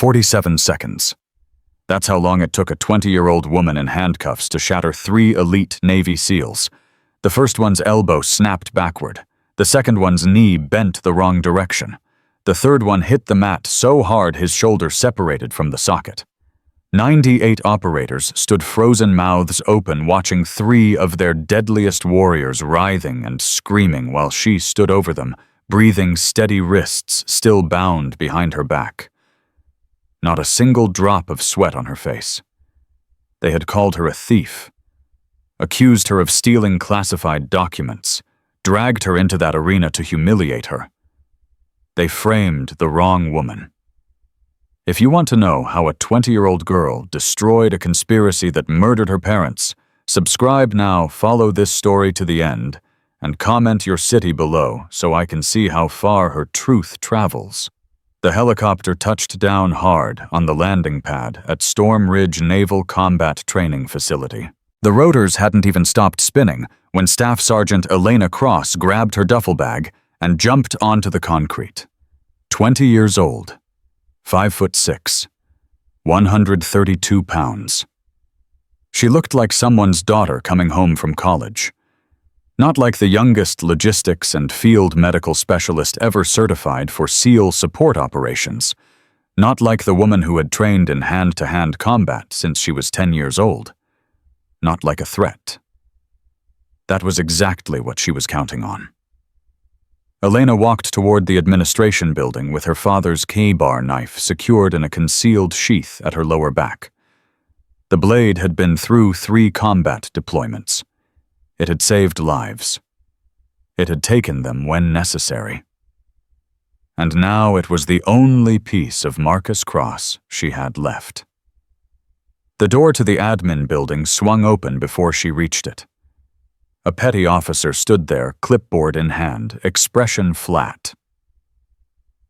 47 seconds. That's how long it took a 20-year-old woman in handcuffs to shatter 3 elite Navy SEALs. The first one's elbow snapped backward. The second one's knee bent the wrong direction. The third one hit the mat so hard his shoulder separated from the socket. 98 operators stood frozen mouths open watching 3 of their deadliest warriors writhing and screaming while she stood over them, breathing steady wrists still bound behind her back. Not a single drop of sweat on her face. They had called her a thief, accused her of stealing classified documents, dragged her into that arena to humiliate her. They framed the wrong woman. If you want to know how a 20-year-old girl destroyed a conspiracy that murdered her parents, subscribe now, follow this story to the end, and comment your city below so I can see how far her truth travels. The helicopter touched down hard on the landing pad at Storm Ridge Naval Combat Training Facility. The rotors hadn't even stopped spinning when Staff Sergeant Elena Cross grabbed her duffel bag and jumped onto the concrete. 20 years old, 5'6", 132 pounds. She looked like someone's daughter coming home from college. Not like the youngest logistics and field medical specialist ever certified for SEAL support operations. Not like the woman who had trained in hand-to-hand combat since she was 10 years old. Not like a threat. That was exactly what she was counting on. Elena walked toward the administration building with her father's K-bar knife secured in a concealed sheath at her lower back. The blade had been through 3 combat deployments. It had saved lives. It had taken them when necessary. And now it was the only piece of Marcus Cross she had left. The door to the admin building swung open before she reached it. A petty officer stood there, clipboard in hand, expression flat.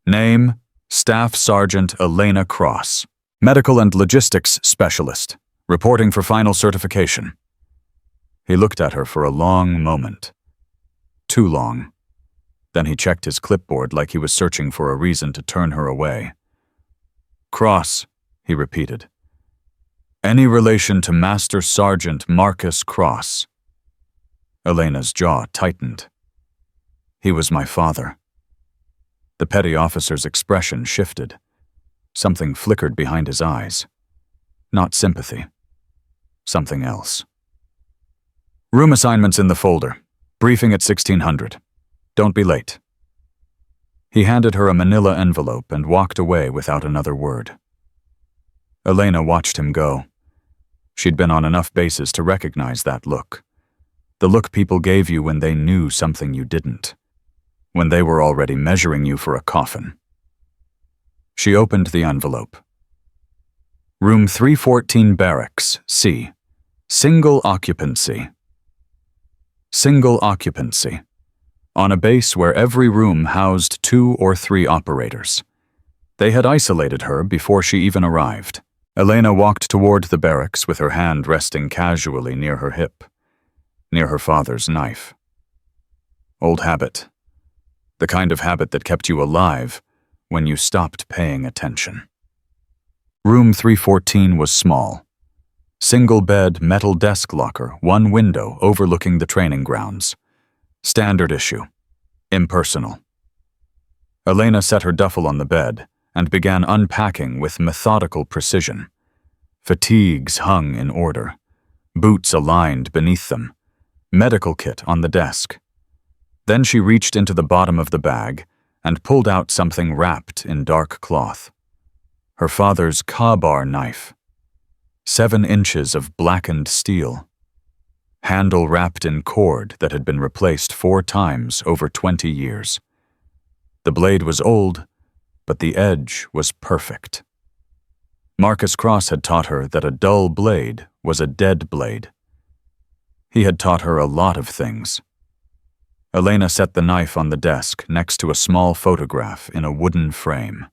Name, Staff Sergeant Elena Cross, Medical and Logistics Specialist, reporting for final certification. He looked at her for a long moment. Too long. Then he checked his clipboard like he was searching for a reason to turn her away. Cross, he repeated. Any relation to Master Sergeant Marcus Cross? Elena's jaw tightened. He was my father. The petty officer's expression shifted. Something flickered behind his eyes. Not sympathy. Something else. Room assignments in the folder. Briefing at 1600. Don't be late. He handed her a manila envelope and walked away without another word. Elena watched him go. She'd been on enough bases to recognize that look. The look people gave you when they knew something you didn't. When they were already measuring you for a coffin. She opened the envelope. Room 314 Barracks, C. Single occupancy. Single occupancy. On a base where every room housed 2 or 3 operators. They had isolated her before she even arrived. Elena walked toward the barracks with her hand resting casually near her hip, near her father's knife. Old habit. The kind of habit that kept you alive when you stopped paying attention. Room 314 was small. Single bed, metal desk locker, 1 window overlooking the training grounds. Standard issue. Impersonal. Elena set her duffel on the bed and began unpacking with methodical precision. Fatigues hung in order. Boots aligned beneath them. Medical kit on the desk. Then she reached into the bottom of the bag and pulled out something wrapped in dark cloth. Her father's K-bar knife. 7 inches of blackened steel. Handle wrapped in cord that had been replaced 4 times over 20 years. The blade was old, but the edge was perfect. Marcus Cross had taught her that a dull blade was a dead blade. He had taught her a lot of things. Elena set the knife on the desk next to a small photograph in a wooden frame.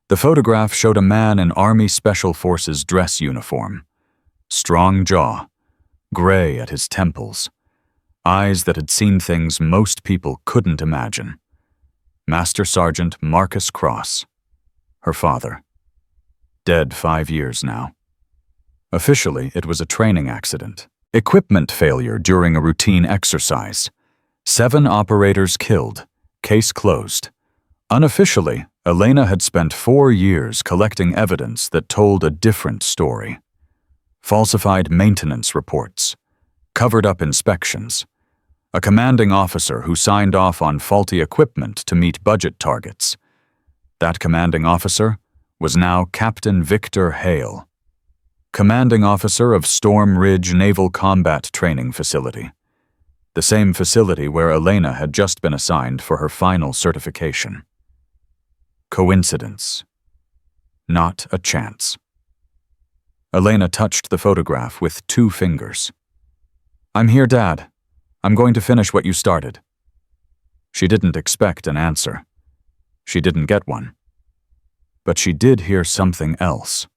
The photograph showed a man in Army Special Forces dress uniform. Strong jaw, gray at his temples, eyes that had seen things most people couldn't imagine. Master Sergeant Marcus Cross, her father. dead 5 years now. Officially, it was a training accident. Equipment failure during a routine exercise. 7 operators killed. Case closed. Unofficially, Elena had spent 4 years collecting evidence that told a different story. Falsified maintenance reports. Covered-up inspections. A commanding officer who signed off on faulty equipment to meet budget targets. That commanding officer was now Captain Victor Hale, commanding officer of Storm Ridge Naval Combat Training Facility, the same facility where Elena had just been assigned for her final certification. Coincidence. Not a chance. Elena touched the photograph with 2 fingers. "I'm here, Dad. I'm going to finish what you started." She didn't expect an answer. She didn't get one. But she did hear something else.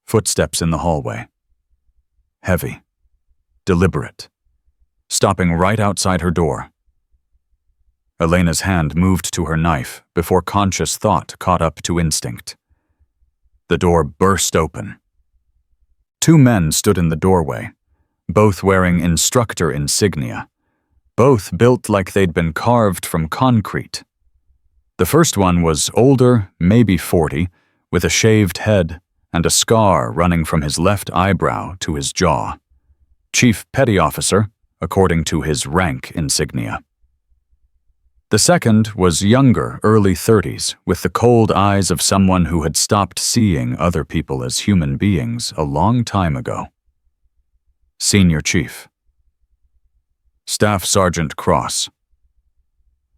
Footsteps in the hallway. Heavy. Deliberate. Stopping right outside her door. Elena's hand moved to her knife before conscious thought caught up to instinct. The door burst open. 2 men stood in the doorway, both wearing instructor insignia, both built like they'd been carved from concrete. The first one was older, maybe 40, with a shaved head and a scar running from his left eyebrow to his jaw. Chief Petty Officer, according to his rank insignia. The second was younger, early 30s, with the cold eyes of someone who had stopped seeing other people as human beings a long time ago. Senior Chief. Staff Sergeant Cross.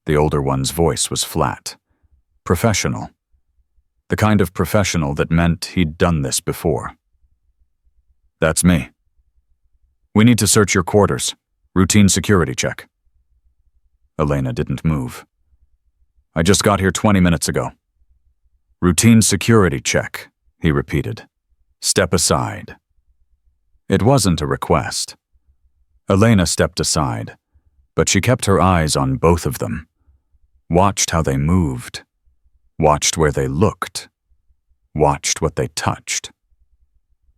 The older one's voice was flat. Professional. The kind of professional that meant he'd done this before. "That's me. We need to search your quarters. Routine security check." Elena didn't move. "I just got here 20 minutes ago." "Routine security check," he repeated. "Step aside." It wasn't a request. Elena stepped aside, but she kept her eyes on both of them. Watched how they moved. Watched where they looked. Watched what they touched.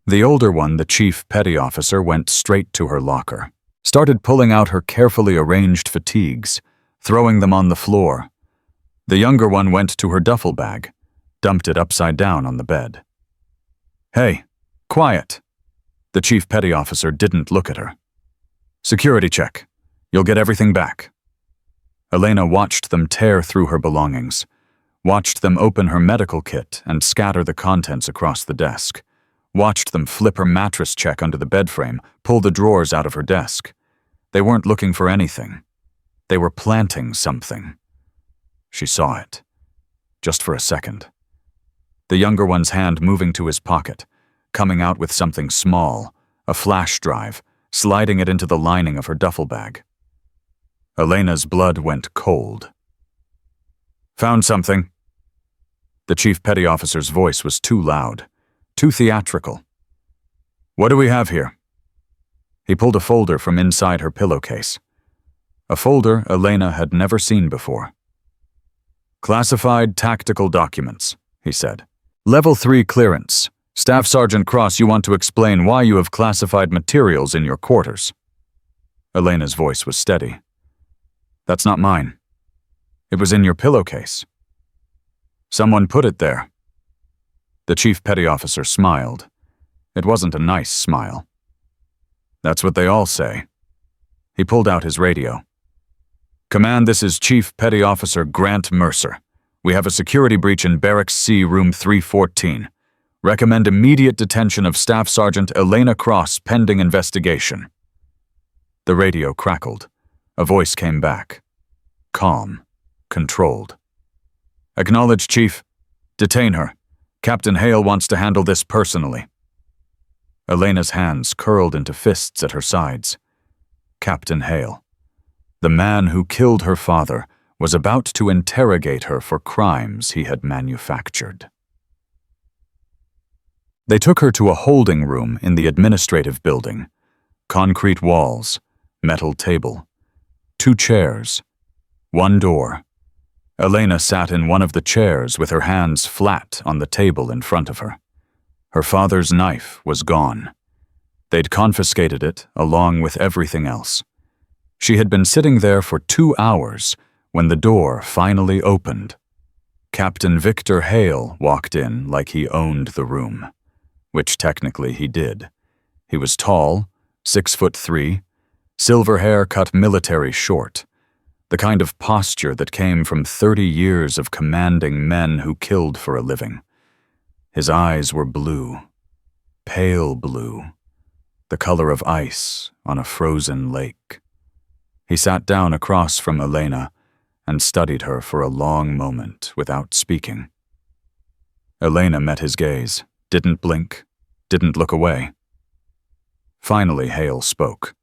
The older one, the Chief Petty Officer, went straight to her locker. Started pulling out her carefully arranged fatigues, throwing them on the floor. The younger one went to her duffel bag, dumped it upside down on the bed. "Hey, quiet." The Chief Petty Officer didn't look at her. "Security check. You'll get everything back." Elena watched them tear through her belongings, watched them open her medical kit and scatter the contents across the desk, watched them flip her mattress check under the bed frame, pull the drawers out of her desk. They weren't looking for anything. They were planting something. She saw it. Just for a second. The younger one's hand moving to his pocket, coming out with something small, a flash drive, sliding it into the lining of her duffel bag. Elena's blood went cold. "Found something." The Chief Petty Officer's voice was too loud, too theatrical. "What do we have here?" He pulled a folder from inside her pillowcase. A folder Elena had never seen before. "Classified tactical documents," he said. "Level 3 clearance. Staff Sergeant Cross, you want to explain why you have classified materials in your quarters." Elena's voice was steady. "That's not mine. It was in your pillowcase. Someone put it there." The Chief Petty Officer smiled. It wasn't a nice smile. "That's what they all say." He pulled out his radio. "Command, this is Chief Petty Officer Grant Mercer. We have a security breach in Barracks C, room 314. Recommend immediate detention of Staff Sergeant Elena Cross pending investigation." The radio crackled. A voice came back. Calm. Controlled. "Acknowledge, Chief. Detain her. Captain Hale wants to handle this personally." Elena's hands curled into fists at her sides. Captain Hale. The man who killed her father was about to interrogate her for crimes he had manufactured. They took her to a holding room in the administrative building. Concrete walls, metal table, 2 chairs, 1 door. Elena sat in one of the chairs with her hands flat on the table in front of her. Her father's knife was gone. They'd confiscated it along with everything else. She had been sitting there for 2 hours when the door finally opened. Captain Victor Hale walked in like he owned the room, which technically he did. He was tall, 6'3", silver hair cut military short, the kind of posture that came from 30 years of commanding men who killed for a living. His eyes were blue, pale blue, the color of ice on a frozen lake. He sat down across from Elena and studied her for a long moment without speaking. Elena met his gaze, didn't blink, didn't look away. Finally, Hale spoke.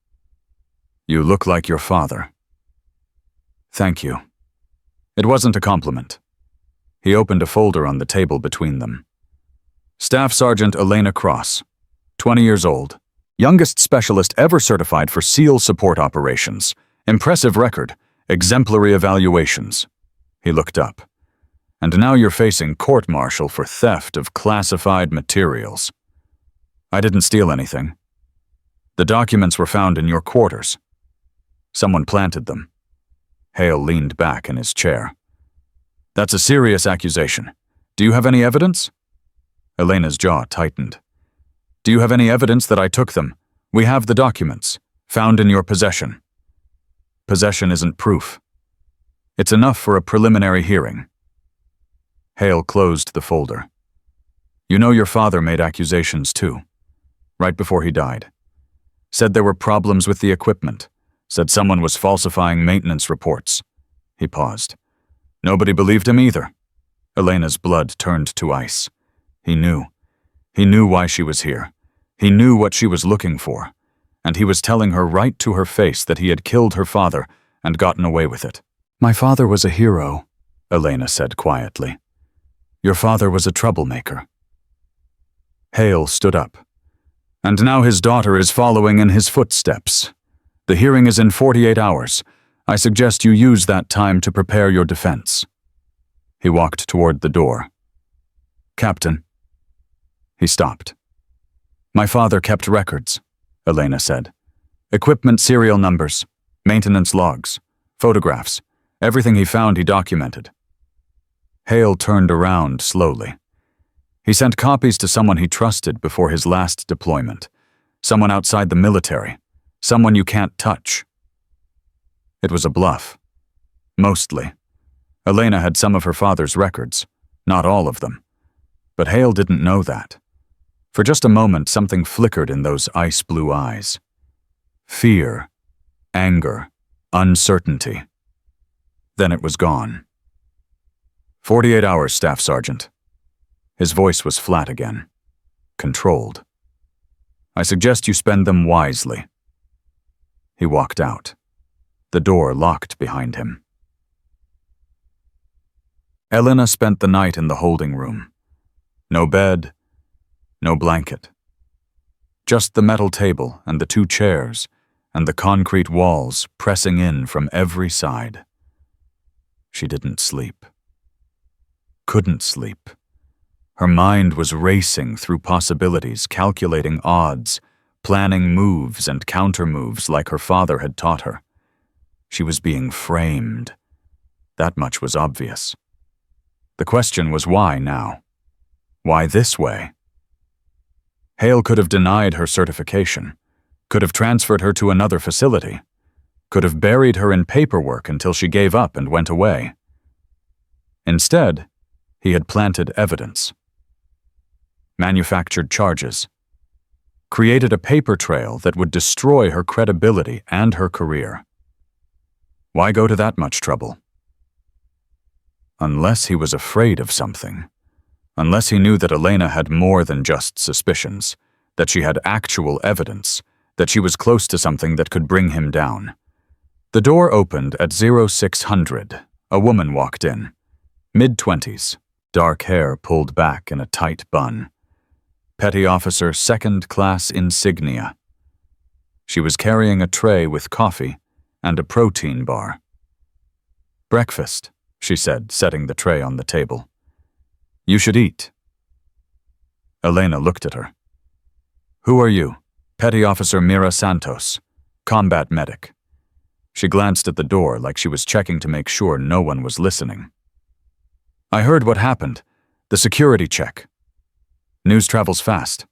"You look like your father." "Thank you." It wasn't a compliment. He opened a folder on the table between them. Staff Sergeant Elena Cross, 20 years old, youngest specialist ever certified for SEAL support operations. Impressive record, exemplary evaluations. He looked up. "And now you're facing court-martial for theft of classified materials." "I didn't steal anything." "The documents were found in your quarters." "Someone planted them." Hale leaned back in his chair. "That's a serious accusation. Do you have any evidence?" Elena's jaw tightened. "Do you have any evidence that I took them? We have the documents, found in your possession." "Possession isn't proof. It's enough for a preliminary hearing." Hale closed the folder. "You know your father made accusations too, right before he died. Said there were problems with the equipment, said someone was falsifying maintenance reports." He paused. "Nobody believed him either." Elena's blood turned to ice. He knew. He knew why she was here. He knew what she was looking for. And he was telling her right to her face that he had killed her father and gotten away with it. "My father was a hero," Elena said quietly. "Your father was a troublemaker." Hale stood up. "And now his daughter is following in his footsteps. The hearing is in 48 hours. I suggest you use that time to prepare your defense." He walked toward the door. "Captain." He stopped. "My father kept records," Elena said. "Equipment serial numbers, maintenance logs, photographs. Everything he found he documented." Hale turned around slowly. He sent copies to someone he trusted before his last deployment. Someone outside the military. Someone you can't touch. It was a bluff. Mostly. Elena had some of her father's records, not all of them. But Hale didn't know that. For just a moment, something flickered in those ice-blue eyes. Fear, anger, uncertainty. Then it was gone. 48 hours, Staff Sergeant." His voice was flat again, controlled. "I suggest you spend them wisely." He walked out. The door locked behind him. Elena spent the night in the holding room. No bed, no blanket. Just the metal table and the 2 chairs and the concrete walls pressing in from every side. She didn't sleep. Couldn't sleep. Her mind was racing through possibilities, calculating odds, planning moves and counter-moves like her father had taught her. She was being framed. That much was obvious. The question was why now? Why this way? Hale could have denied her certification, could have transferred her to another facility, could have buried her in paperwork until she gave up and went away. Instead, he had planted evidence. Manufactured charges. Created a paper trail that would destroy her credibility and her career. Why go to that much trouble? Unless he was afraid of something. Unless he knew that Elena had more than just suspicions, that she had actual evidence, that she was close to something that could bring him down. The door opened at 0600. A woman walked in. Mid-20s, dark hair pulled back in a tight bun. Petty officer 2nd class insignia. She was carrying a tray with coffee and a protein bar. "Breakfast," she said, setting the tray on the table. You should eat. Elena looked at her. Who are you? Petty Officer Mira Santos, combat medic. She glanced at the door like she was checking to make sure no one was listening. I heard what happened. The security check. News travels fast.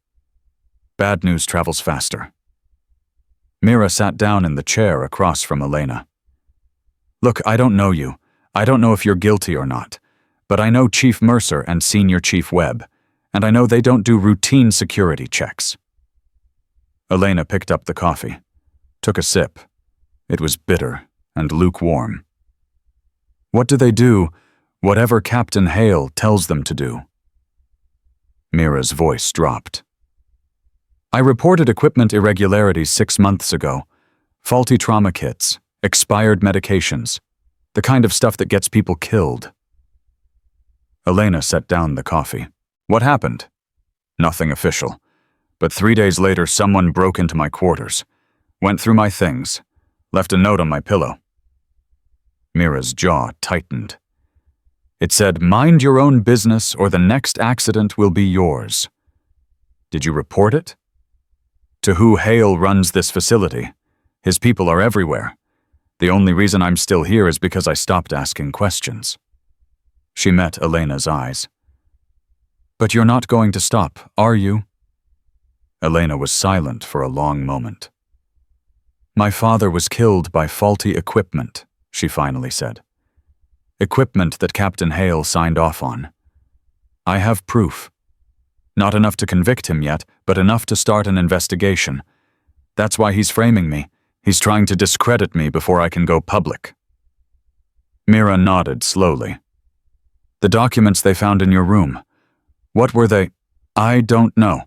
Bad news travels faster. Mira sat down in the chair across from Elena. Look, I don't know you. I don't know if you're guilty or not. But I know Chief Mercer and Senior Chief Webb, and I know they don't do routine security checks. Elena picked up the coffee, took a sip. It was bitter and lukewarm. What do they do? Whatever Captain Hale tells them to do. Mira's voice dropped. I reported equipment irregularities 6 months ago. Faulty trauma kits, expired medications, the kind of stuff that gets people killed. Elena set down the coffee. What happened? Nothing official. But 3 days later, someone broke into my quarters, went through my things, left a note on my pillow. Mira's jaw tightened. It said, mind your own business or the next accident will be yours. Did you report it? To who Hale runs this facility. His people are everywhere. The only reason I'm still here is because I stopped asking questions. She met Elena's eyes. But you're not going to stop, are you? Elena was silent for a long moment. My father was killed by faulty equipment, she finally said. Equipment that Captain Hale signed off on. I have proof. Not enough to convict him yet, but enough to start an investigation. That's why he's framing me. He's trying to discredit me before I can go public. Mira nodded slowly. The documents they found in your room. What were they? I don't know.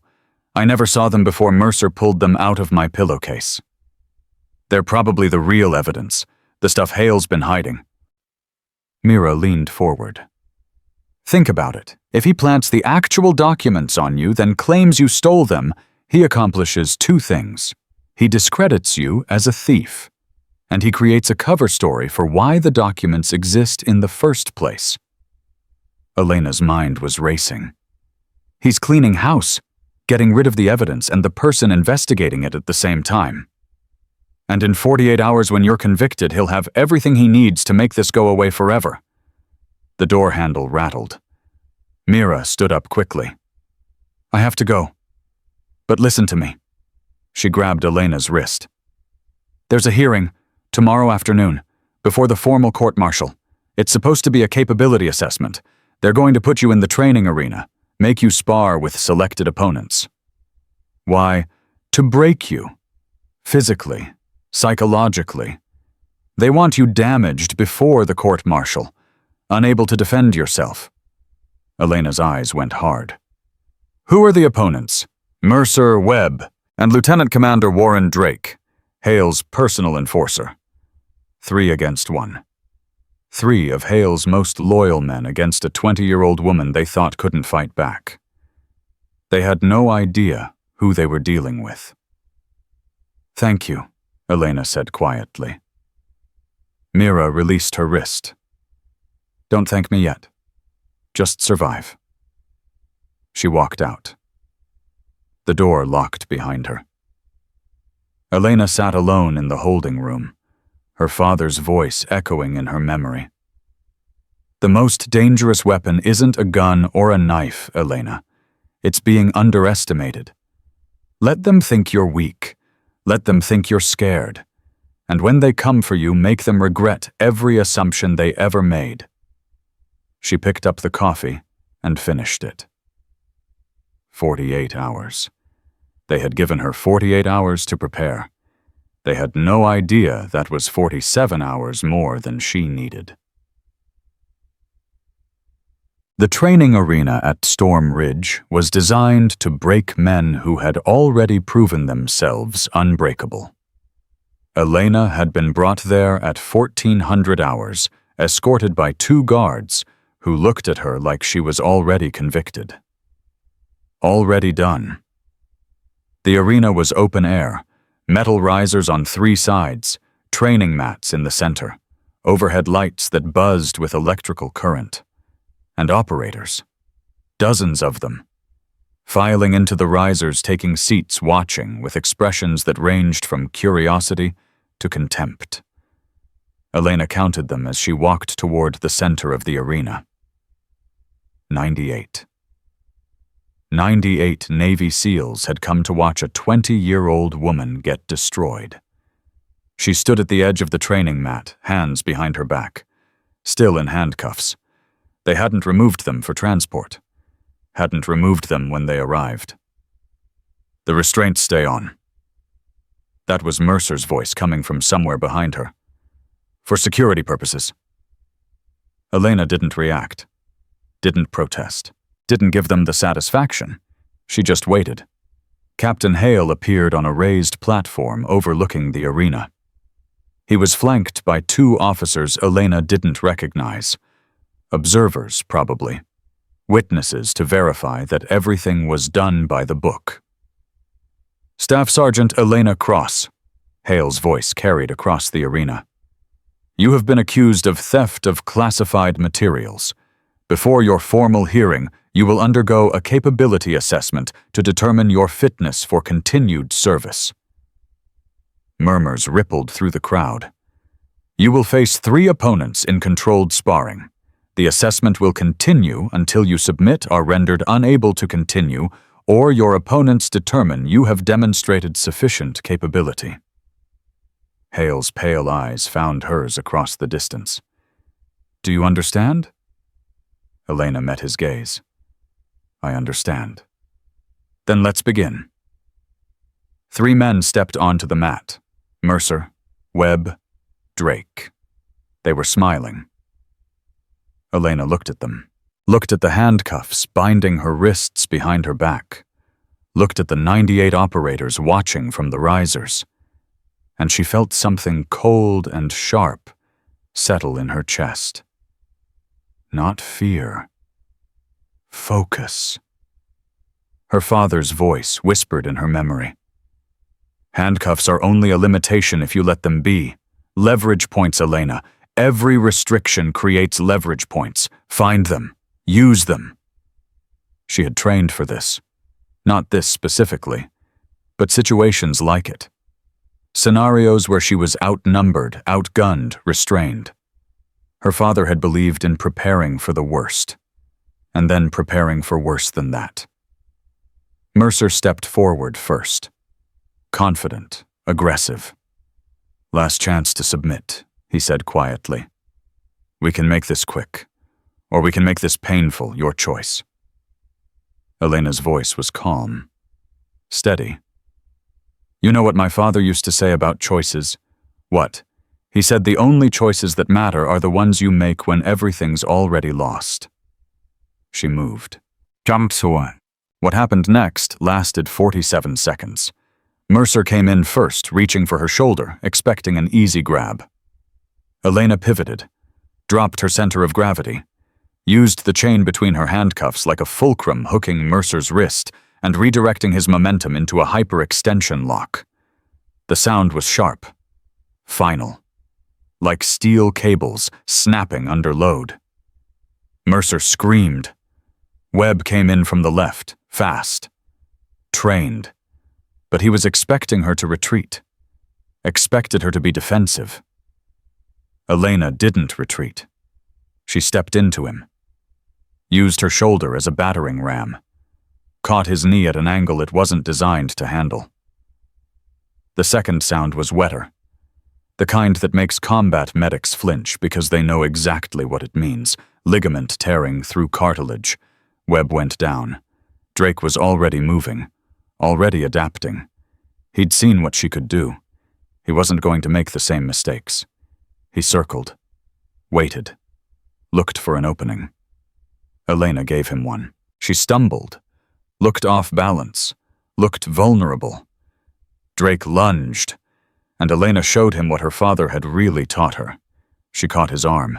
I never saw them before Mercer pulled them out of my pillowcase. They're probably the real evidence, the stuff Hale's been hiding. Mira leaned forward. Think about it. If he plants the actual documents on you, then claims you stole them, he accomplishes 2 things. He discredits you as a thief, and he creates a cover story for why the documents exist in the first place. Elena's mind was racing. He's cleaning house, getting rid of the evidence and the person investigating it at the same time. And in 48 hours when you're convicted, he'll have everything he needs to make this go away forever. The door handle rattled. Mira stood up quickly. I have to go. But listen to me. She grabbed Elena's wrist. There's a hearing, tomorrow afternoon, before the formal court-martial. It's supposed to be a capability assessment. They're going to put you in the training arena, make you spar with selected opponents. Why? To break you. Physically, psychologically. They want you damaged before the court-martial, unable to defend yourself. Elena's eyes went hard. Who are the opponents? Mercer, Webb, and Lieutenant Commander Warren Drake, Hale's personal enforcer. 3 against 1. 3 of Hale's most loyal men against a 20-year-old woman they thought couldn't fight back. They had no idea who they were dealing with. Thank you, Elena said quietly. Mira released her wrist. Don't thank me yet. Just survive. She walked out. The door locked behind her. Elena sat alone in the holding room, her father's voice echoing in her memory. The most dangerous weapon isn't a gun or a knife, Elena. It's being underestimated. Let them think you're weak. Let them think you're scared. And when they come for you, make them regret every assumption they ever made. She picked up the coffee and finished it. 48 hours. They had given her 48 hours to prepare. They had no idea that was 47 hours more than she needed. The training arena at Storm Ridge was designed to break men who had already proven themselves unbreakable. Elena had been brought there at 1400 hours, escorted by 2 guards who looked at her like she was already convicted. Already done. The arena was open air, metal risers on 3 sides, training mats in the center, overhead lights that buzzed with electrical current, and operators, dozens of them, filing into the risers, taking seats, watching with expressions that ranged from curiosity to contempt. Elena counted them as she walked toward the center of the arena. 98. 98 Navy SEALs had come to watch a 20-year-old woman get destroyed. She stood at the edge of the training mat, hands behind her back, still in handcuffs. They hadn't removed them for transport. Hadn't removed them when they arrived. The restraints stay on. That was Mercer's voice coming from somewhere behind her. For security purposes. Elena didn't react, didn't protest, didn't give them the satisfaction. She just waited. Captain Hale appeared on a raised platform overlooking the arena. He was flanked by 2 officers Elena didn't recognize. Observers, probably. Witnesses to verify that everything was done by the book. Staff Sergeant Elena Cross, Hale's voice carried across the arena. You have been accused of theft of classified materials. Before your formal hearing, you will undergo a capability assessment to determine your fitness for continued service. Murmurs rippled through the crowd. You will face 3 opponents in controlled sparring. The assessment will continue until you submit, are rendered unable to continue, or your opponents determine you have demonstrated sufficient capability. Hale's pale eyes found hers across the distance. Do you understand? Elena met his gaze. I understand. Then let's begin. 3 men stepped onto the mat. Mercer, Webb, Drake. They were smiling. Elena looked at them, looked at the handcuffs binding her wrists behind her back, looked at the 98 operators watching from the risers, and she felt something cold and sharp settle in her chest. Not fear. Focus. Her father's voice whispered in her memory. Handcuffs are only a limitation if you let them be. Leverage points, Elena. Every restriction creates leverage points. Find them. Use them. She had trained for this. Not this specifically, but situations like it. Scenarios where she was outnumbered, outgunned, restrained. Her father had believed in preparing for the worst, and then preparing for worse than that. Mercer stepped forward first. Confident, aggressive. Last chance to submit, he said quietly. We can make this quick, or we can make this painful, your choice. Elena's voice was calm, steady. You know what my father used to say about choices? What? He said the only choices that matter are the ones you make when everything's already lost. She moved. Jumps away. What happened next lasted 47 seconds. Mercer came in first, reaching for her shoulder, expecting an easy grab. Elena pivoted, dropped her center of gravity, used the chain between her handcuffs like a fulcrum hooking Mercer's wrist and redirecting his momentum into a hyperextension lock. The sound was sharp, final, like steel cables snapping under load. Mercer screamed. Webb came in from the left, fast, trained, but he was expecting her to retreat, expected her to be defensive. Elena didn't retreat. She stepped into him, used her shoulder as a battering ram, caught his knee at an angle it wasn't designed to handle. The second sound was wetter, the kind that makes combat medics flinch because they know exactly what it means, ligament tearing through cartilage. Webb went down. Drake was already moving, already adapting. He'd seen what she could do. He wasn't going to make the same mistakes. He circled, waited, looked for an opening. Elena gave him one. She stumbled, looked off balance, looked vulnerable. Drake lunged, and Elena showed him what her father had really taught her. She caught his arm,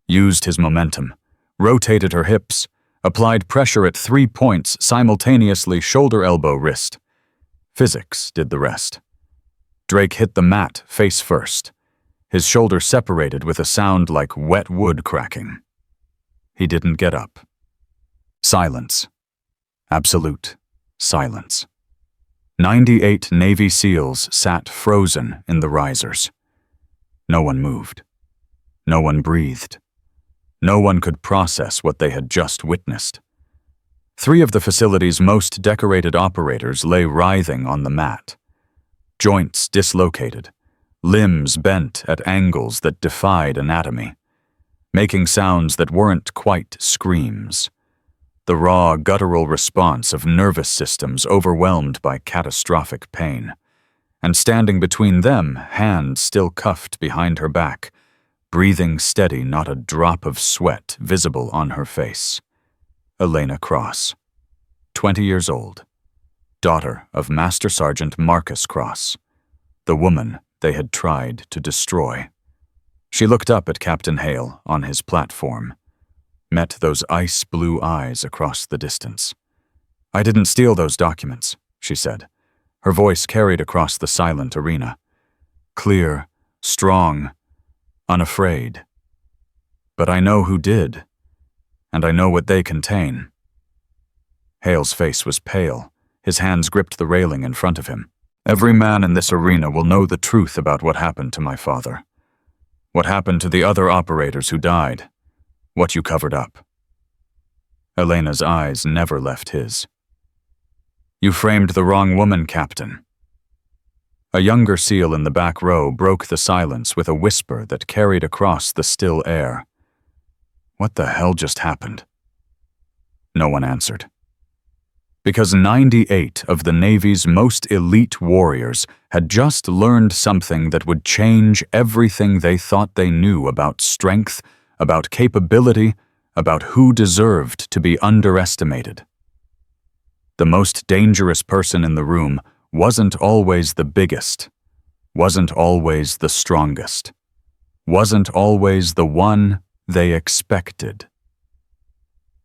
used his momentum, rotated her hips, applied pressure at 3 points simultaneously, shoulder, elbow, wrist. Physics did the rest. Drake hit the mat face first, His shoulder separated with a sound like wet wood cracking. He didn't get up. Silence. Absolute silence. 98 Navy SEALs sat frozen in the risers. No one moved. No one breathed. No one could process what they had just witnessed. 3 of the facility's most decorated operators lay writhing on the mat. Joints dislocated, limbs bent at angles that defied anatomy, making sounds that weren't quite screams. The raw, guttural response of nervous systems overwhelmed by catastrophic pain. And standing between them, hand still cuffed behind her back, breathing steady, not a drop of sweat visible on her face. Elena Cross, 20 years old, daughter of Master Sergeant Marcus Cross, the woman they had tried to destroy. She looked up at Captain Hale on his platform, met those ice-blue eyes across the distance. "I didn't steal those documents," she said. Her voice carried across the silent arena. Clear, strong, unafraid. "But I know who did, and I know what they contain." Hale's face was pale. His hands gripped the railing in front of him. "Every man in this arena will know the truth about what happened to my father. What happened to the other operators who died. What you covered up." Elena's eyes never left his. "You framed the wrong woman, Captain." A younger SEAL in the back row broke the silence with a whisper that carried across the still air. "What the hell just happened?" No one answered. Because 98 of the Navy's most elite warriors had just learned something that would change everything they thought they knew about strength, about capability, about who deserved to be underestimated. The most dangerous person in the room wasn't always the biggest, wasn't always the strongest, wasn't always the one they expected.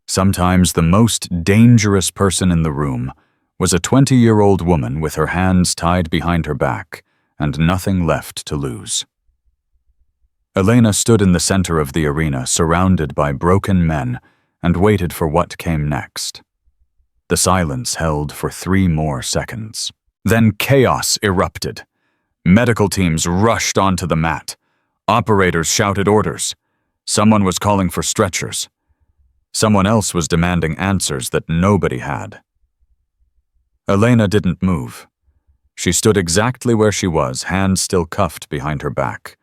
Sometimes the most dangerous person in the room was a 20-year-old woman with her hands tied behind her back and nothing left to lose. Elena stood in the center of the arena, surrounded by broken men, and waited for what came next. The silence held for 3 more seconds. Then chaos erupted. Medical teams rushed onto the mat. Operators shouted orders. Someone was calling for stretchers. Someone else was demanding answers that nobody had. Elena didn't move. She stood exactly where she was, hands still cuffed behind her back,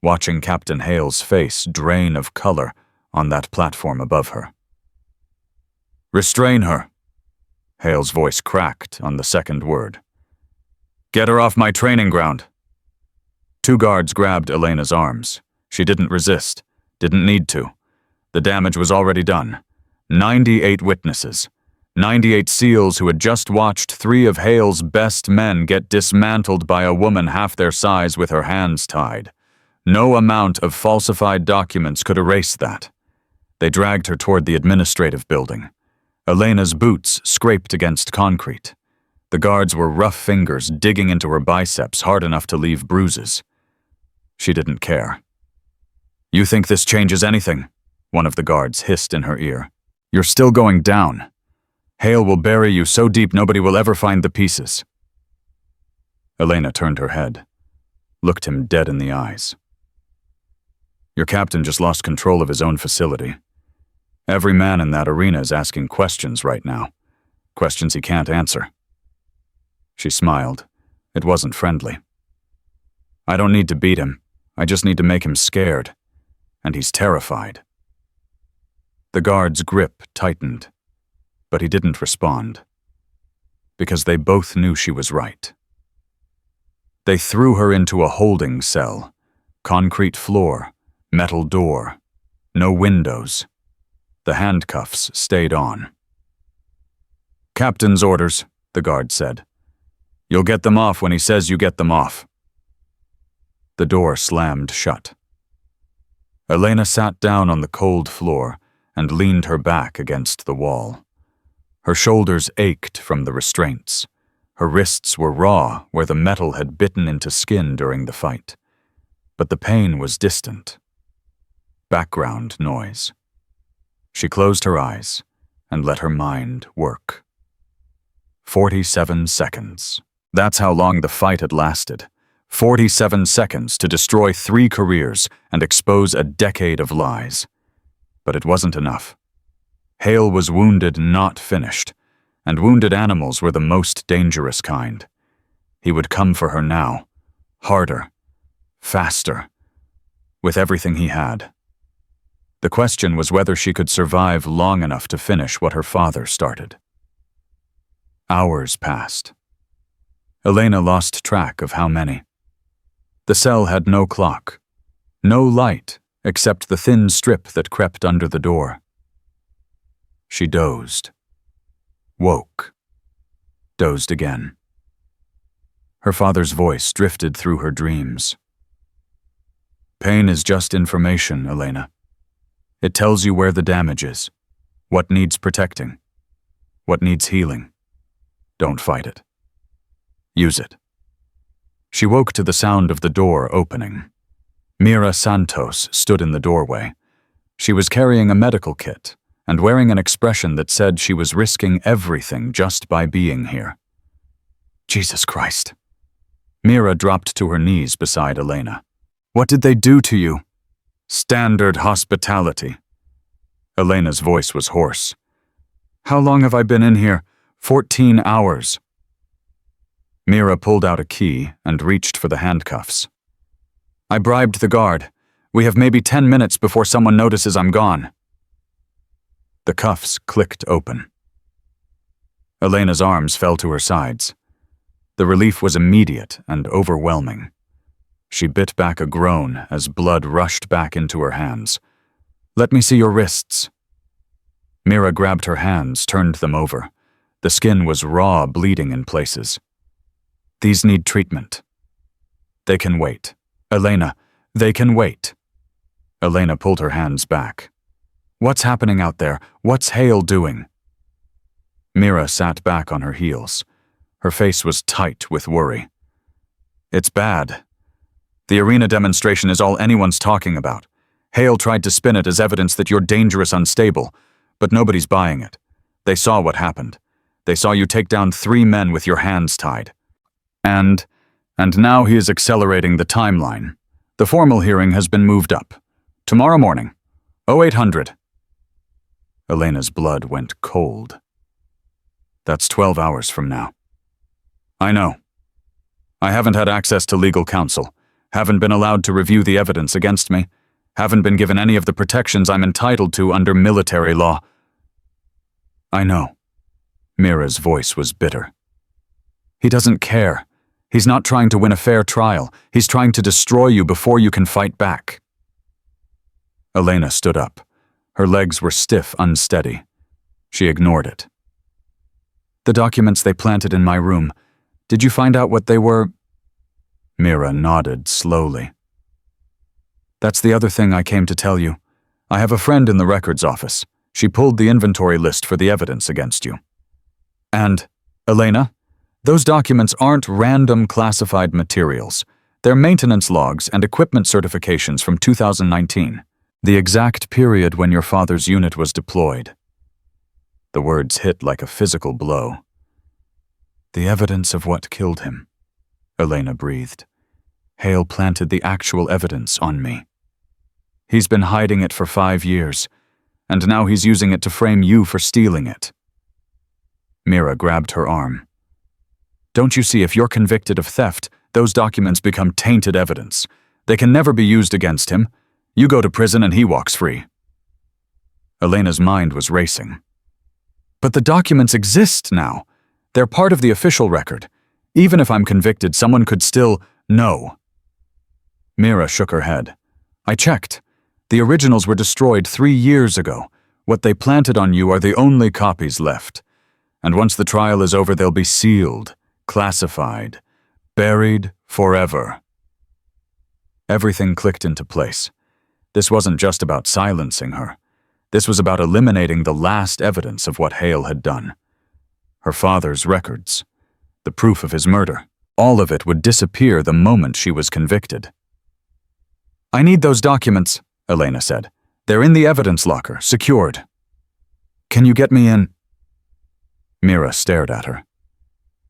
watching Captain Hale's face drain of color on that platform above her. "Restrain her." Hale's voice cracked on the second word. "Get her off my training ground." 2 guards grabbed Elena's arms. She didn't resist, didn't need to. The damage was already done. 98 witnesses. 98 SEALs who had just watched 3 of Hale's best men get dismantled by a woman half their size with her hands tied. No amount of falsified documents could erase that. They dragged her toward the administrative building. Elena's boots scraped against concrete. The guards were rough fingers digging into her biceps hard enough to leave bruises. She didn't care. "You think this changes anything?" one of the guards hissed in her ear. "You're still going down. Hale will bury you so deep nobody will ever find the pieces." Elena turned her head, looked him dead in the eyes. "Your captain just lost control of his own facility. Every man in that arena is asking questions right now, questions he can't answer." She smiled. It wasn't friendly. "I don't need to beat him. I just need to make him scared. And he's terrified." The guard's grip tightened, but he didn't respond. Because they both knew she was right. They threw her into a holding cell. Concrete floor, metal door, no windows. The handcuffs stayed on. "Captain's orders," the guard said. "You'll get them off when he says you get them off." The door slammed shut. Elena sat down on the cold floor and leaned her back against the wall. Her shoulders ached from the restraints. Her wrists were raw where the metal had bitten into skin during the fight. but the pain was distant. Background noise. She closed her eyes and let her mind work. 47 seconds. That's how long the fight had lasted. 47 seconds to destroy 3 careers and expose a decade of lies. But it wasn't enough. Hale was wounded, not finished, and wounded animals were the most dangerous kind. He would come for her now, harder, faster, with everything he had. The question was whether she could survive long enough to finish what her father started. Hours passed. Elena lost track of how many. The cell had no clock, no light except the thin strip that crept under the door. She dozed, woke, dozed again. Her father's voice drifted through her dreams. Pain is just information, Elena. It tells you where the damage is, what needs protecting, what needs healing. Don't fight it. Use it. She woke to the sound of the door opening. Mira Santos stood in the doorway. She was carrying a medical kit and wearing an expression that said she was risking everything just by being here. Jesus Christ. Mira dropped to her knees beside Elena. What did they do to you? Standard hospitality. Elena's voice was hoarse. How long have I been in here? 14 hours. Mira pulled out a key and reached for the handcuffs. I bribed the guard. We have maybe 10 minutes before someone notices I'm gone. The cuffs clicked open. Elena's arms fell to her sides. The relief was immediate and overwhelming. She bit back a groan as blood rushed back into her hands. Let me see your wrists. Mira grabbed her hands, turned them over. The skin was raw, bleeding in places. These need treatment. They can wait. Elena, they can wait. Elena pulled her hands back. What's happening out there? What's Hale doing? Mira sat back on her heels. Her face was tight with worry. It's bad. The arena demonstration is all anyone's talking about. Hale tried to spin it as evidence that you're dangerous, unstable, but nobody's buying it. They saw what happened. They saw you take down 3 men with your hands tied. And now he is accelerating the timeline. The formal hearing has been moved up. Tomorrow morning, 0800. Elena's blood went cold. That's 12 hours from now. I know. I haven't had access to legal counsel, haven't been allowed to review the evidence against me, haven't been given any of the protections I'm entitled to under military law. I know. Mira's voice was bitter. He doesn't care. He's not trying to win a fair trial. He's trying to destroy you before you can fight back. Elena stood up. Her legs were stiff, unsteady. She ignored it. The documents they planted in my room, did you find out what they were? Mira nodded slowly. That's the other thing I came to tell you. I have a friend in the records office. She pulled the inventory list for the evidence against you. And, Elena, those documents aren't random classified materials. They're maintenance logs and equipment certifications from 2019, the exact period when your father's unit was deployed. The words hit like a physical blow. The evidence of what killed him, Elena breathed. Hale planted the actual evidence on me. He's been hiding it for 5 years, and now he's using it to frame you for stealing it. Mira grabbed her arm. Don't you see, if you're convicted of theft, those documents become tainted evidence. They can never be used against him. You go to prison and he walks free. Elena's mind was racing. But the documents exist now. They're part of the official record. Even if I'm convicted, someone could still know. Mira shook her head. I checked. The originals were destroyed 3 years ago. What they planted on you are the only copies left. And once the trial is over, they'll be sealed, classified, buried forever. Everything clicked into place. This wasn't just about silencing her. This was about eliminating the last evidence of what Hale had done. Her father's records, the proof of his murder, all of it would disappear the moment she was convicted. I need those documents, Elena said. They're in the evidence locker, secured. Can you get me in? Mira stared at her.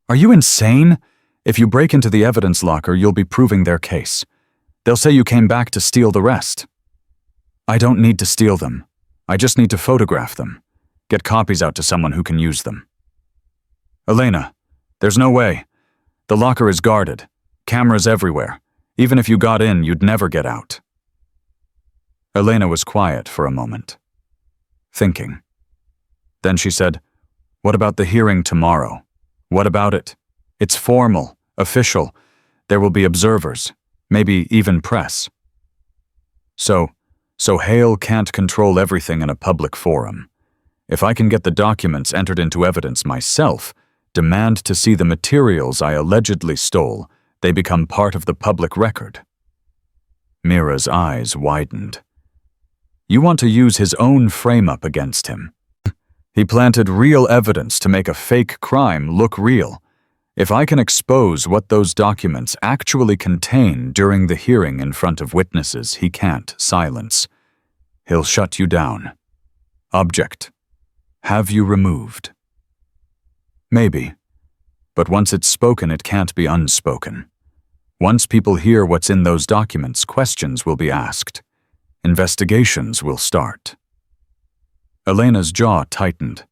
Are you insane? If you break into the evidence locker, you'll be proving their case. They'll say you came back to steal the rest. I don't need to steal them. I just need to photograph them. Get copies out to someone who can use them. Elena, there's no way. The locker is guarded. Cameras everywhere. Even if you got in, you'd never get out. Elena was quiet for a moment, thinking. Then she said, What about the hearing tomorrow? What about it? It's formal, official. There will be observers, maybe even press. So Hale can't control everything in a public forum. If I can get the documents entered into evidence myself, demand to see the materials I allegedly stole, they become part of the public record. Mira's eyes widened. You want to use his own frame-up against him. He planted real evidence to make a fake crime look real. If I can expose what those documents actually contain during the hearing in front of witnesses he can't silence, he'll shut you down. Object. Have you removed? Maybe. But once it's spoken, it can't be unspoken. Once people hear what's in those documents, questions will be asked. Investigations will start. Elena's jaw tightened.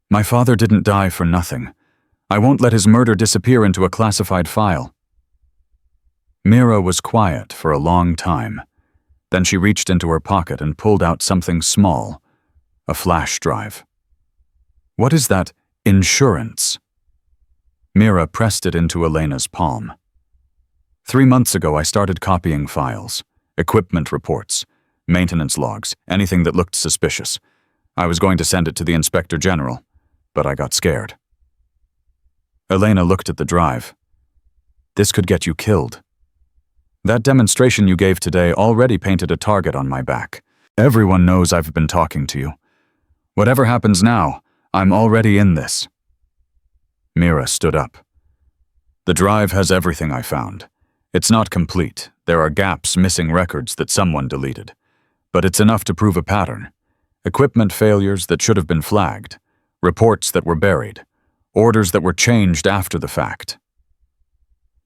My father didn't die for nothing. I won't let his murder disappear into a classified file. Mira was quiet for a long time. Then she reached into her pocket and pulled out something small, a flash drive. What is that insurance? Mira pressed it into Elena's palm. 3 months ago, I started copying files, equipment reports, maintenance logs, anything that looked suspicious. I was going to send it to the Inspector General, but I got scared. Elena looked at the drive. This could get you killed. That demonstration you gave today already painted a target on my back. Everyone knows I've been talking to you. Whatever happens now, I'm already in this. Mira stood up. The drive has everything I found. It's not complete. There are gaps, missing records that someone deleted. But it's enough to prove a pattern. Equipment failures that should have been flagged. Reports that were buried. Orders that were changed after the fact.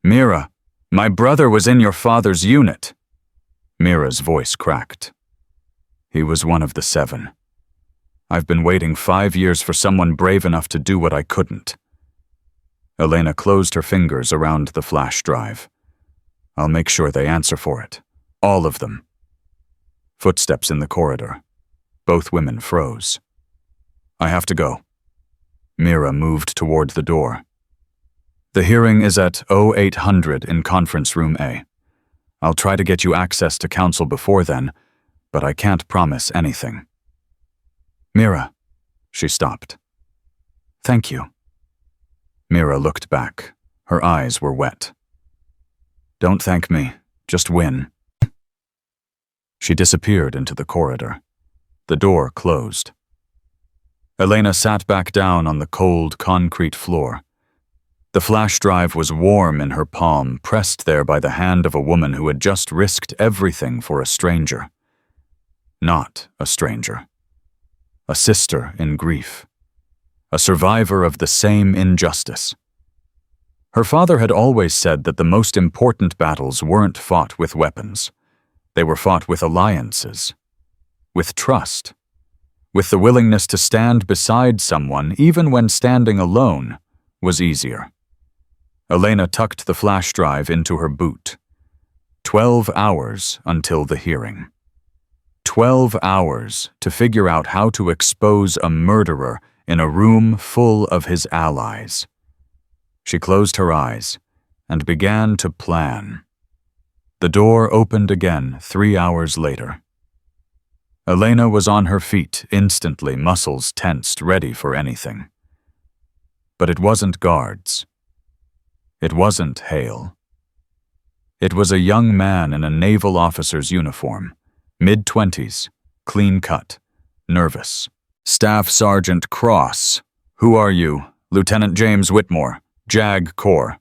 Mira, my brother was in your father's unit. Mira's voice cracked. He was one of the 7. I've been waiting 5 years for someone brave enough to do what I couldn't. Elena closed her fingers around the flash drive. I'll make sure they answer for it. All of them. Footsteps in the corridor. Both women froze. I have to go. Mira moved toward the door. The hearing is at 0800 in Conference Room A. I'll try to get you access to counsel before then, but I can't promise anything. Mira, she stopped. Thank you. Mira looked back. Her eyes were wet. Don't thank me, just win. She disappeared into the corridor. The door closed. Elena sat back down on the cold concrete floor. The flash drive was warm in her palm, pressed there by the hand of a woman who had just risked everything for a stranger. Not a stranger. A sister in grief. A survivor of the same injustice. Her father had always said that the most important battles weren't fought with weapons. They were fought with alliances, with trust, with the willingness to stand beside someone even when standing alone was easier. Elena tucked the flash drive into her boot. 12 hours until the hearing. 12 hours to figure out how to expose a murderer in a room full of his allies. She closed her eyes and began to plan. The door opened again 3 hours later. Elena was on her feet instantly, muscles tensed, ready for anything. But it wasn't guards. It wasn't Hale. It was a young man in a naval officer's uniform, mid-20s, clean-cut, nervous. Staff Sergeant Cross. Who are you? Lieutenant James Whitmore, JAG Corps.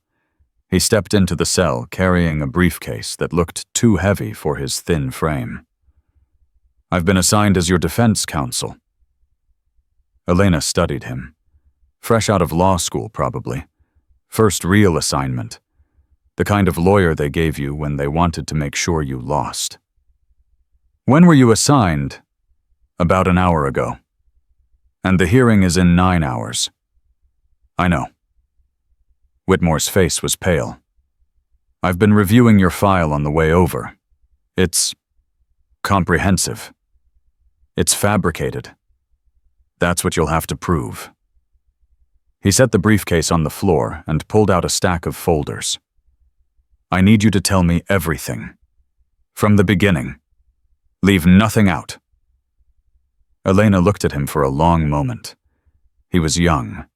He stepped into the cell carrying a briefcase that looked too heavy for his thin frame. "I've been assigned as your defense counsel." Elena studied him. Fresh out of law school, probably. First real assignment. The kind of lawyer they gave you when they wanted to make sure you lost. "When were you assigned?" "About an hour ago. And the hearing is in 9 hours." "I know." Whitmore's face was pale. "I've been reviewing your file on the way over. It's comprehensive. It's fabricated. That's what you'll have to prove." He set the briefcase on the floor and pulled out a stack of folders. "I need you to tell me everything. From the beginning. Leave nothing out." Elena looked at him for a long moment. He was young,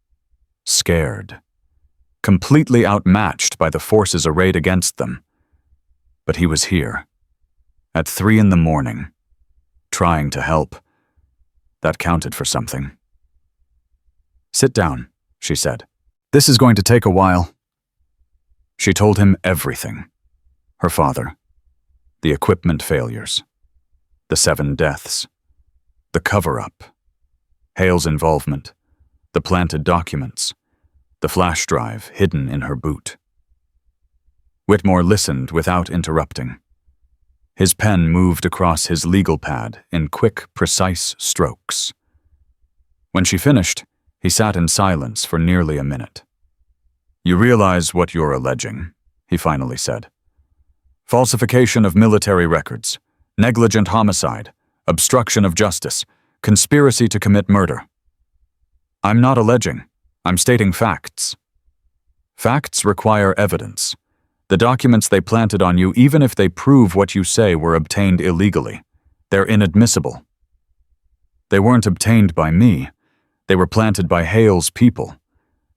scared, completely outmatched by the forces arrayed against them. But he was here, at 3 a.m, trying to help. That counted for something. "Sit down," she said. "This is going to take a while." She told him everything. Her father, the equipment failures, the 7 deaths, the cover-up, Hale's involvement, the planted documents, the flash drive hidden in her boot. Whitmore listened without interrupting. His pen moved across his legal pad in quick, precise strokes. When she finished, he sat in silence for nearly a minute. "You realize what you're alleging," he finally said. "Falsification of military records, negligent homicide, obstruction of justice, conspiracy to commit murder." "I'm not alleging. I'm stating facts." "Facts require evidence. The documents they planted on you, even if they prove what you say were obtained illegally, they're inadmissible." "They weren't obtained by me. They were planted by Hale's people.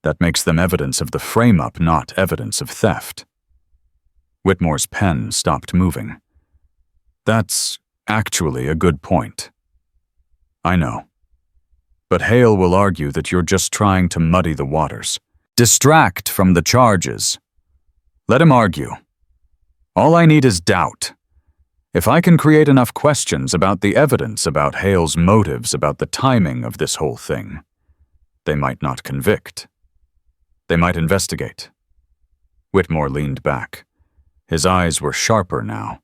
That makes them evidence of the frame-up, not evidence of theft." Whitmore's pen stopped moving. "That's actually a good point." "I know. But Hale will argue that you're just trying to muddy the waters, distract from the charges. Let him argue. All I need is doubt. If I can create enough questions about the evidence, about Hale's motives, about the timing of this whole thing, they might not convict. They might investigate." Whitmore leaned back. His eyes were sharper now,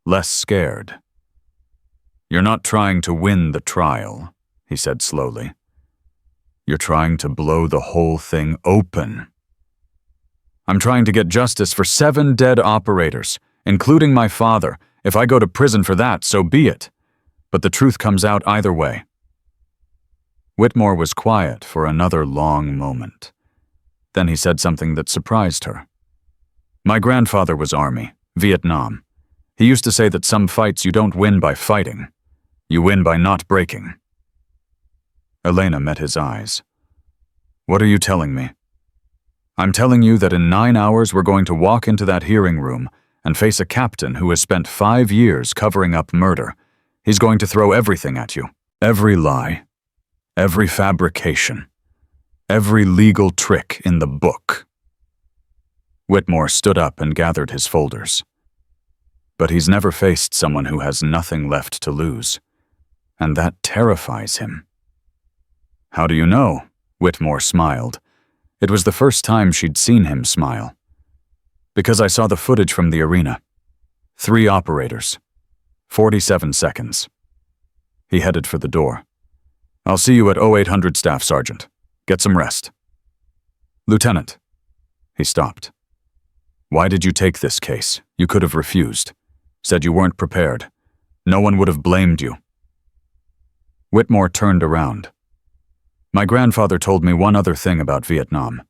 less scared. "You're not trying to win the trial," he said slowly. "You're trying to blow the whole thing open." "I'm trying to get justice for 7 dead operators, including my father. If I go to prison for that, so be it. But the truth comes out either way." Whitmore was quiet for another long moment. Then he said something that surprised her. "My grandfather was Army, Vietnam. He used to say that some fights you don't win by fighting. You win by not breaking." Elena met his eyes. "What are you telling me?" "I'm telling you that in 9 hours we're going to walk into that hearing room and face a captain who has spent 5 years covering up murder. He's going to throw everything at you. Every lie. Every fabrication. Every legal trick in the book." Whitmore stood up and gathered his folders. But he's never faced someone who has nothing left to lose. And that terrifies him. "How do you know?" Whitmore smiled. It was the first time she'd seen him smile. "Because I saw the footage from the arena. 3 operators. 47 seconds. He headed for the door. "I'll see you at 0800 Staff Sergeant. Get some rest." "Lieutenant." He stopped. "Why did you take this case? You could have refused. Said you weren't prepared. No one would have blamed you." Whitmore turned around. "My grandfather told me one other thing about Vietnam.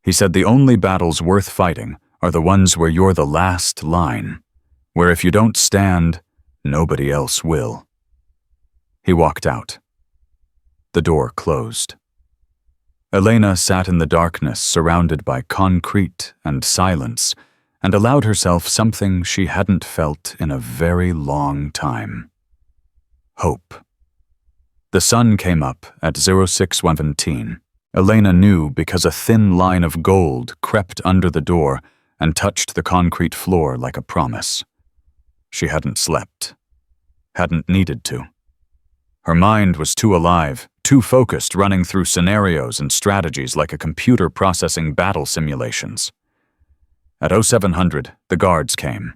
He said the only battles worth fighting are the ones where you're the last line, where if you don't stand, nobody else will." He walked out. The door closed. Elena sat in the darkness surrounded by concrete and silence and allowed herself something she hadn't felt in a very long time. Hope. The sun came up at 06:17. Elena knew because a thin line of gold crept under the door and touched the concrete floor like a promise. She hadn't slept. Hadn't needed to. Her mind was too alive, too focused, running through scenarios and strategies like a computer processing battle simulations. At 0700, the guards came.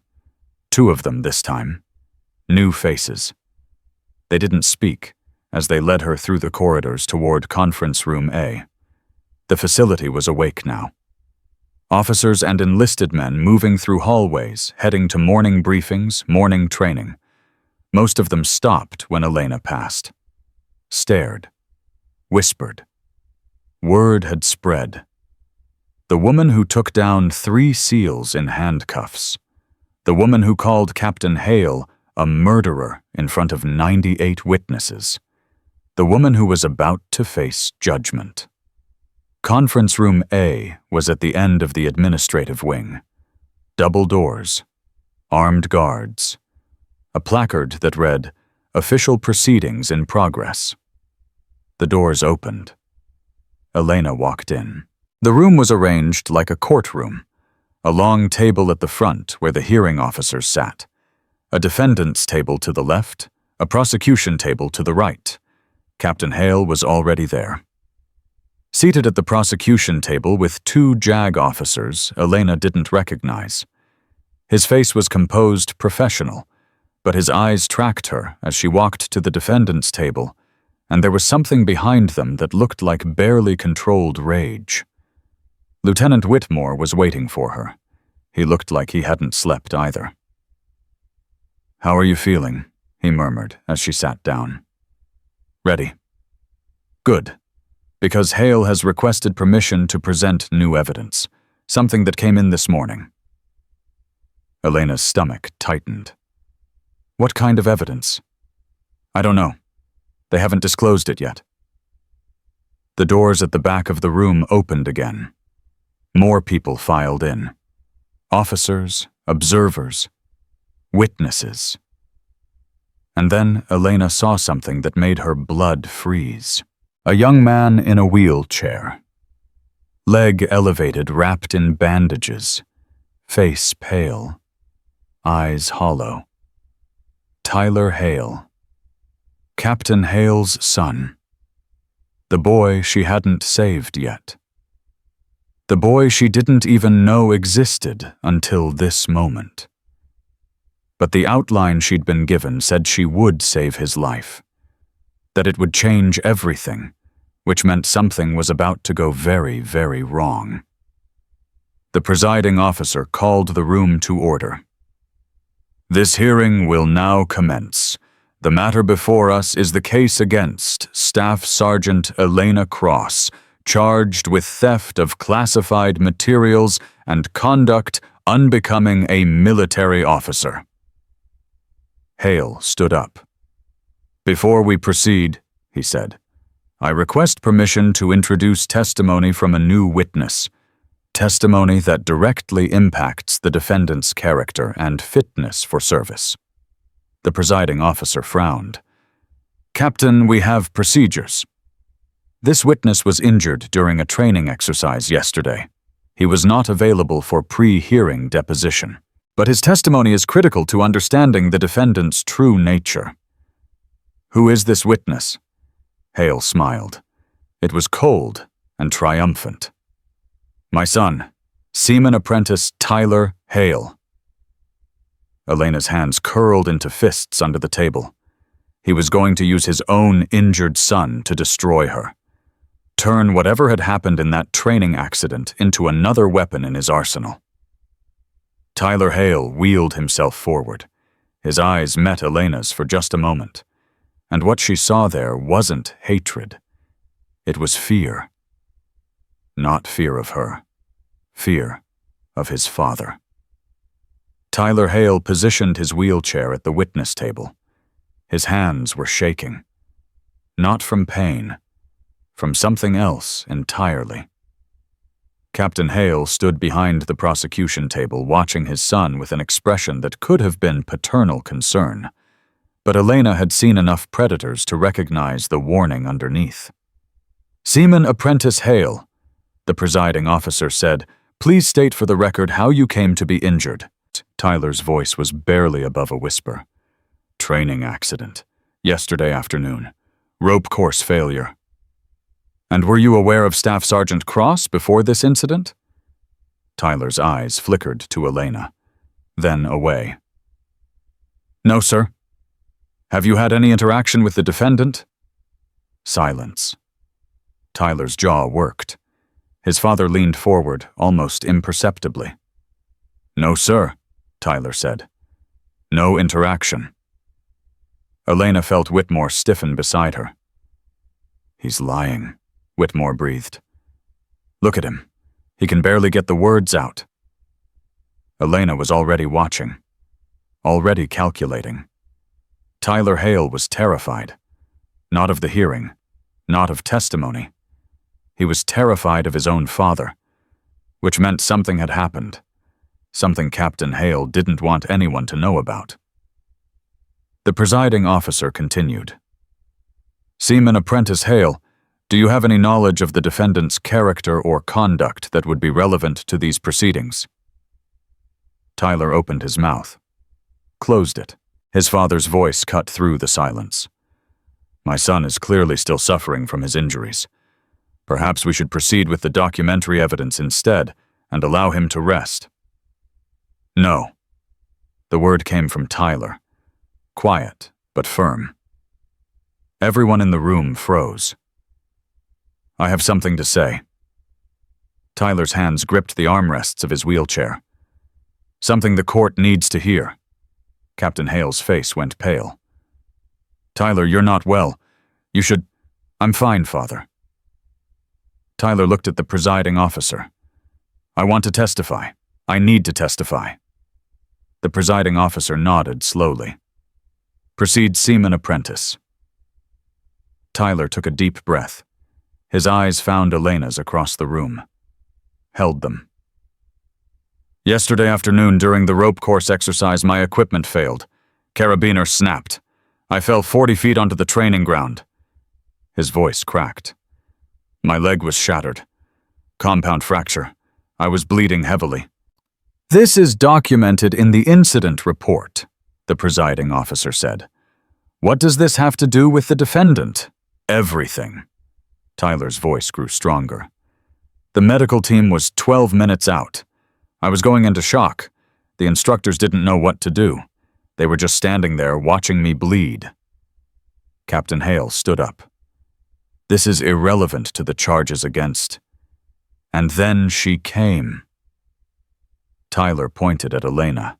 2 of them this time. New faces. They didn't speak as they led her through the corridors toward Conference Room A. The facility was awake now. Officers and enlisted men moving through hallways, heading to morning briefings, morning training. Most of them stopped when Elena passed. Stared. Whispered. Word had spread. The woman who took down 3 SEALs in handcuffs. The woman who called Captain Hale a murderer in front of 98 witnesses. The woman who was about to face judgment. Conference Room A was at the end of the administrative wing. Double doors. Armed guards. A placard that read, "Official proceedings in progress." The doors opened. Elena walked in. The room was arranged like a courtroom. A long table at the front where the hearing officers sat. A defendant's table to the left, a prosecution table to the right. Captain Hale was already there. Seated at the prosecution table with 2 JAG officers Elena didn't recognize. His face was composed, professional, but his eyes tracked her as she walked to the defendant's table, and there was something behind them that looked like barely controlled rage. Lieutenant Whitmore was waiting for her. He looked like he hadn't slept either. "How are you feeling?" he murmured as she sat down. "Ready." "Good. Because Hale has requested permission to present new evidence, something that came in this morning." Elena's stomach tightened. "What kind of evidence?" "I don't know. They haven't disclosed it yet." The doors at the back of the room opened again. More people filed in. Officers, observers, witnesses. And then Elena saw something that made her blood freeze. A young man in a wheelchair. Leg elevated, wrapped in bandages. Face pale. Eyes hollow. Tyler Hale. Captain Hale's son. The boy she hadn't saved yet. The boy she didn't even know existed until this moment. But the outline she'd been given said she would save his life. That it would change everything, which meant something was about to go very, very wrong. The presiding officer called the room to order. "This hearing will now commence. The matter before us is the case against Staff Sergeant Elena Cross, charged with theft of classified materials and conduct unbecoming a military officer." Hale stood up. "Before we proceed," he said, "I request permission to introduce testimony from a new witness. Testimony that directly impacts the defendant's character and fitness for service." The presiding officer frowned. "Captain, we have procedures." This witness was injured during a training exercise yesterday. He was not available for pre-hearing deposition. But his testimony is critical to understanding the defendant's true nature. "Who is this witness?" Hale smiled. It was cold and triumphant. "My son, Seaman Apprentice Tyler Hale." Elena's hands curled into fists under the table. He was going to use his own injured son to destroy her. Turn whatever had happened in that training accident into another weapon in his arsenal. Tyler Hale wheeled himself forward. His eyes met Elena's for just a moment. And what she saw there wasn't hatred. It was fear. Not fear of her. Fear of his father. Tyler Hale positioned his wheelchair at the witness table. His hands were shaking. Not from pain. From something else entirely. Captain Hale stood behind the prosecution table watching his son with an expression that could have been paternal concern. But Elena had seen enough predators to recognize the warning underneath. Seaman Apprentice Hale, the presiding officer said, please state for the record how you came to be injured. Tyler's voice was barely above a whisper. Training accident. Yesterday afternoon. Rope course failure. And were you aware of Staff Sergeant Cross before this incident? Tyler's eyes flickered to Elena, then away. No, sir. Have you had any interaction with the defendant? Silence. Tyler's jaw worked. His father leaned forward, almost imperceptibly. No, sir, Tyler said. No interaction. Elena felt Whitmore stiffen beside her. He's lying, Whitmore breathed. Look at him. He can barely get the words out. Elena was already watching, already calculating. Tyler Hale was terrified. Not of the hearing, not of testimony. He was terrified of his own father, which meant something had happened, something Captain Hale didn't want anyone to know about. The presiding officer continued. Seaman Apprentice Hale, do you have any knowledge of the defendant's character or conduct that would be relevant to these proceedings? Tyler opened his mouth, closed it. His father's voice cut through the silence. My son is clearly still suffering from his injuries. Perhaps we should proceed with the documentary evidence instead and allow him to rest. No. The word came from Tyler, quiet but firm. Everyone in the room froze. I have something to say. Tyler's hands gripped the armrests of his wheelchair. Something the court needs to hear. Captain Hale's face went pale. Tyler, you're not well. You should... I'm fine, Father. Tyler looked at the presiding officer. I want to testify. I need to testify. The presiding officer nodded slowly. Proceed, Seaman Apprentice. Tyler took a deep breath. His eyes found Elena's across the room. Held them. Yesterday afternoon during the rope course exercise, my equipment failed. Carabiner snapped. I fell 40 feet onto the training ground. His voice cracked. My leg was shattered. Compound fracture. I was bleeding heavily. This is documented in the incident report, the presiding officer said. What does this have to do with the defendant? Everything. Tyler's voice grew stronger. The medical team was 12 minutes out. I was going into shock. The instructors didn't know what to do. They were just standing there watching me bleed. Captain Hale stood up. This is irrelevant to the charges against. And then she came. Tyler pointed at Elena.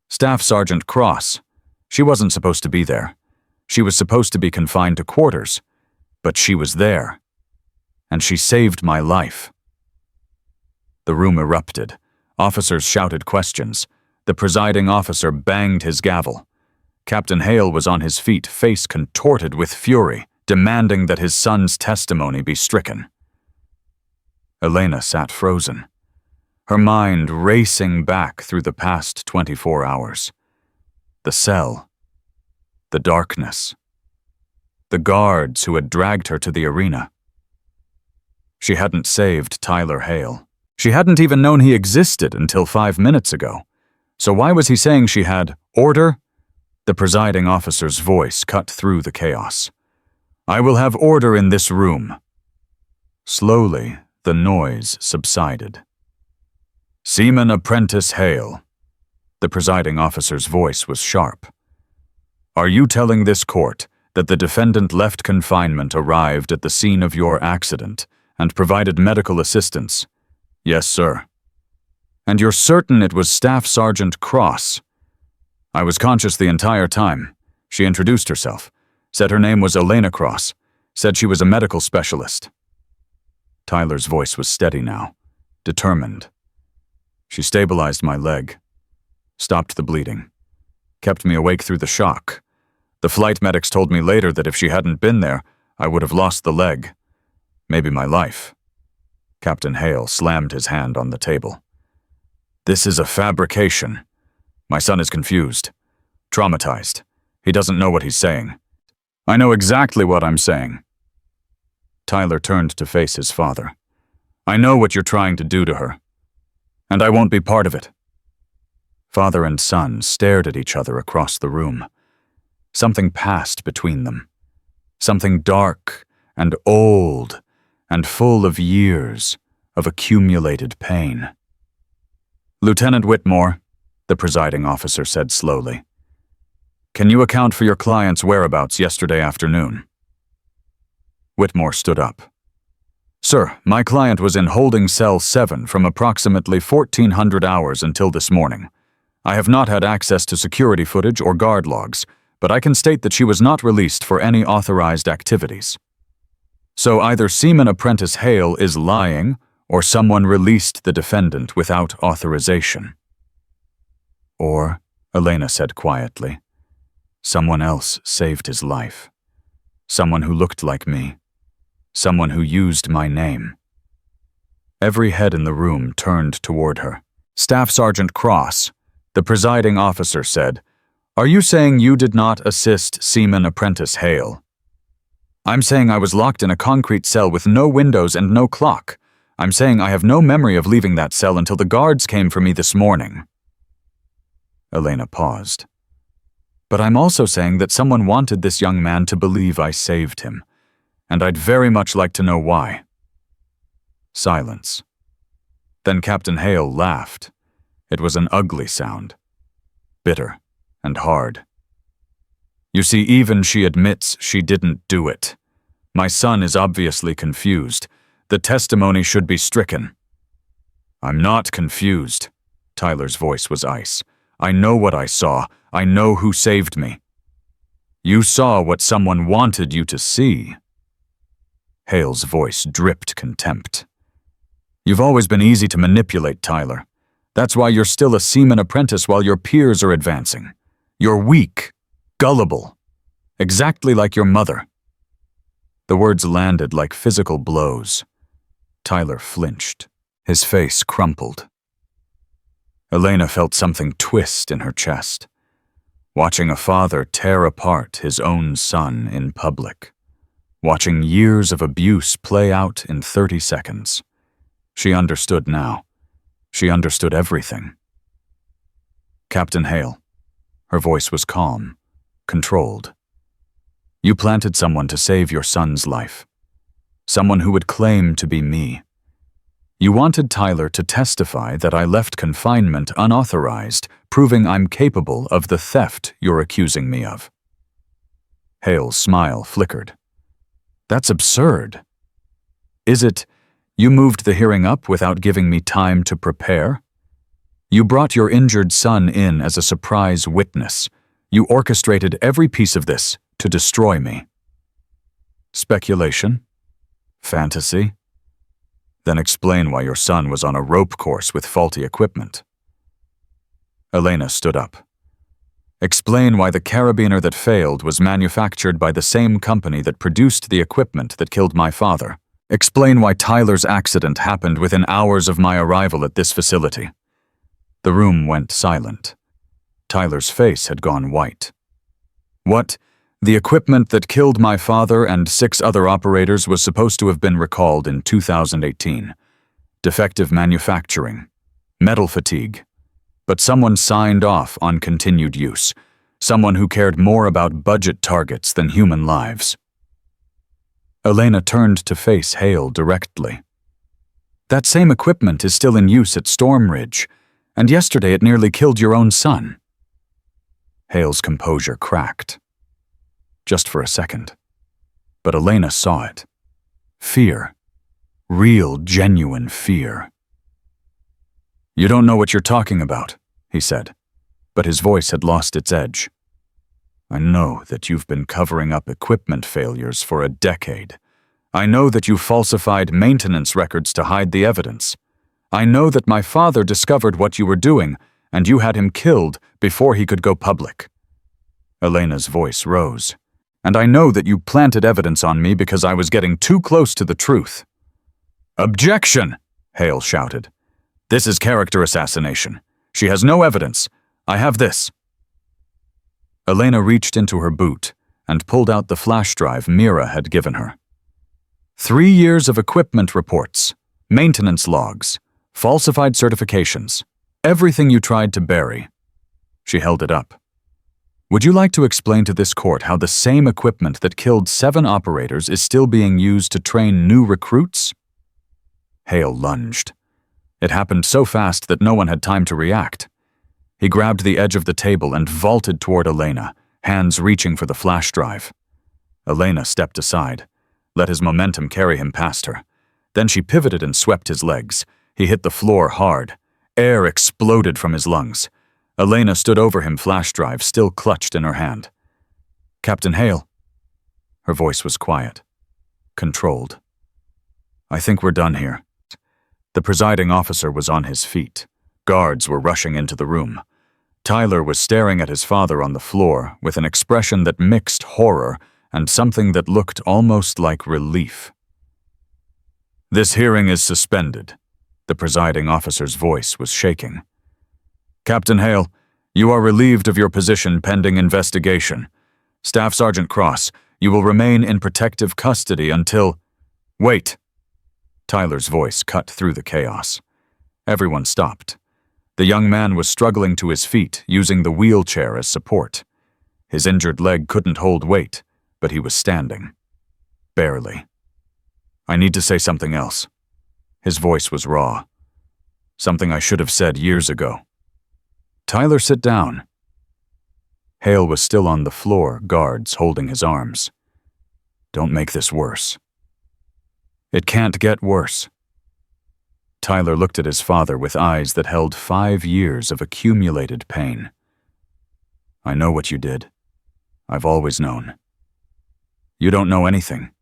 Staff Sergeant Cross. She wasn't supposed to be there. She was supposed to be confined to quarters. But she was there. And she saved my life. The room erupted. Officers shouted questions. The presiding officer banged his gavel. Captain Hale was on his feet, face contorted with fury, demanding that his son's testimony be stricken. Elena sat frozen, her mind racing back through the past 24 hours. The cell, the darkness, the guards who had dragged her to the arena. She hadn't saved Tyler Hale. She hadn't even known he existed until 5 minutes ago. So why was he saying she had order? The presiding officer's voice cut through the chaos. I will have order in this room. Slowly, the noise subsided. Seaman Apprentice Hale. The presiding officer's voice was sharp. Are you telling this court that the defendant left confinement, arrived at the scene of your accident, and provided medical assistance? Yes, sir. And you're certain it was Staff Sergeant Cross? I was conscious the entire time. She introduced herself, said her name was Elena Cross, said she was a medical specialist. Tyler's voice was steady now, determined. She stabilized my leg, stopped the bleeding, kept me awake through the shock. The flight medics told me later that if she hadn't been there, I would have lost the leg, maybe my life. Captain Hale slammed his hand on the table. This is a fabrication. My son is confused, traumatized. He doesn't know what he's saying. I know exactly what I'm saying. Tyler turned to face his father. "I know what you're trying to do to her, and I won't be part of it." Father and son stared at each other across the room. Something passed between them. Something dark and old and full of years of accumulated pain. "Lieutenant Whitmore," the presiding officer said slowly, "can you account for your client's whereabouts yesterday afternoon?" Whitmore stood up. "Sir, my client was in holding cell 7 from approximately 1400 hours until this morning. I have not had access to security footage or guard logs, but I can state that she was not released for any authorized activities. So either Seaman Apprentice Hale is lying, or someone released the defendant without authorization." "Or," Elena said quietly, "someone else saved his life. Someone who looked like me. Someone who used my name." Every head in the room turned toward her. Staff Sergeant Cross, the presiding officer, said, "Are you saying you did not assist Seaman Apprentice Hale?" "I'm saying I was locked in a concrete cell with no windows and no clock. I'm saying I have no memory of leaving that cell until the guards came for me this morning." Elena paused. "But I'm also saying that someone wanted this young man to believe I saved him, and I'd very much like to know why." Silence. Then Captain Hale laughed. It was an ugly sound, bitter and hard. "You see, even she admits she didn't do it. My son is obviously confused. The testimony should be stricken." "I'm not confused." Tyler's voice was ice. "I know what I saw. I know who saved me." "You saw what someone wanted you to see." Hale's voice dripped contempt. "You've always been easy to manipulate, Tyler. That's why you're still a seaman apprentice while your peers are advancing. You're weak, gullible, exactly like your mother." The words landed like physical blows. Tyler flinched. His face crumpled. Elena felt something twist in her chest, watching a father tear apart his own son in public, watching years of abuse play out in 30 seconds. She understood now. She understood everything. "Captain Hale." Her voice was calm, controlled. "You planted someone to save your son's life. Someone who would claim to be me. You wanted Tyler to testify that I left confinement unauthorized, proving I'm capable of the theft you're accusing me of." Hale's smile flickered. "That's absurd." "Is it, you moved the hearing up without giving me time to prepare? You brought your injured son in as a surprise witness. You orchestrated every piece of this to destroy me." "Speculation? Fantasy? Then explain why your son was on a rope course with faulty equipment." Elena stood up. "Explain why the carabiner that failed was manufactured by the same company that produced the equipment that killed my father. Explain why Tyler's accident happened within hours of my arrival at this facility." The room went silent. Tyler's face had gone white. "What? The equipment that killed my father and 6 other operators was supposed to have been recalled in 2018. Defective manufacturing. Metal fatigue. But someone signed off on continued use. Someone who cared more about budget targets than human lives." Elena turned to face Hale directly. "That same equipment is still in use at Storm Ridge, and yesterday it nearly killed your own son." Hale's composure cracked. Just for a second. But Elena saw it. Fear. Real, genuine fear. "You don't know what you're talking about," he said, but his voice had lost its edge. "I know that you've been covering up equipment failures for a decade. I know that you falsified maintenance records to hide the evidence. I know that my father discovered what you were doing, and you had him killed before he could go public." Elena's voice rose. "And I know that you planted evidence on me because I was getting too close to the truth." "Objection!" Hale shouted. "This is character assassination. She has no evidence. I have this." Elena reached into her boot and pulled out the flash drive Mira had given her. 3 years of equipment reports, maintenance logs, falsified certifications, everything you tried to bury. She held it up. Would you like to explain to this court how the same equipment that killed 7 operators is still being used to train new recruits? Hale lunged. It happened so fast that no one had time to react. He grabbed the edge of the table and vaulted toward Elena, hands reaching for the flash drive. Elena stepped aside, let his momentum carry him past her. Then she pivoted and swept his legs. He hit the floor hard. Air exploded from his lungs. Elena stood over him, flash drive still clutched in her hand. "Captain Hale." Her voice was quiet, controlled. "I think we're done here." The presiding officer was on his feet. Guards were rushing into the room. Tyler was staring at his father on the floor with an expression that mixed horror and something that looked almost like relief. "This hearing is suspended." The presiding officer's voice was shaking. "Captain Hale, you are relieved of your position pending investigation. Staff Sergeant Cross, you will remain in protective custody until—" "Wait!" Tyler's voice cut through the chaos. Everyone stopped. The young man was struggling to his feet, using the wheelchair as support. His injured leg couldn't hold weight, but he was standing. Barely. "I need to say something else." His voice was raw. "Something I should have said years ago." "Tyler, sit down." Hale was still on the floor, guards holding his arms. "Don't make this worse." "It can't get worse." Tyler looked at his father with eyes that held 5 years of accumulated pain. "I know what you did. I've always known." "You don't know anything."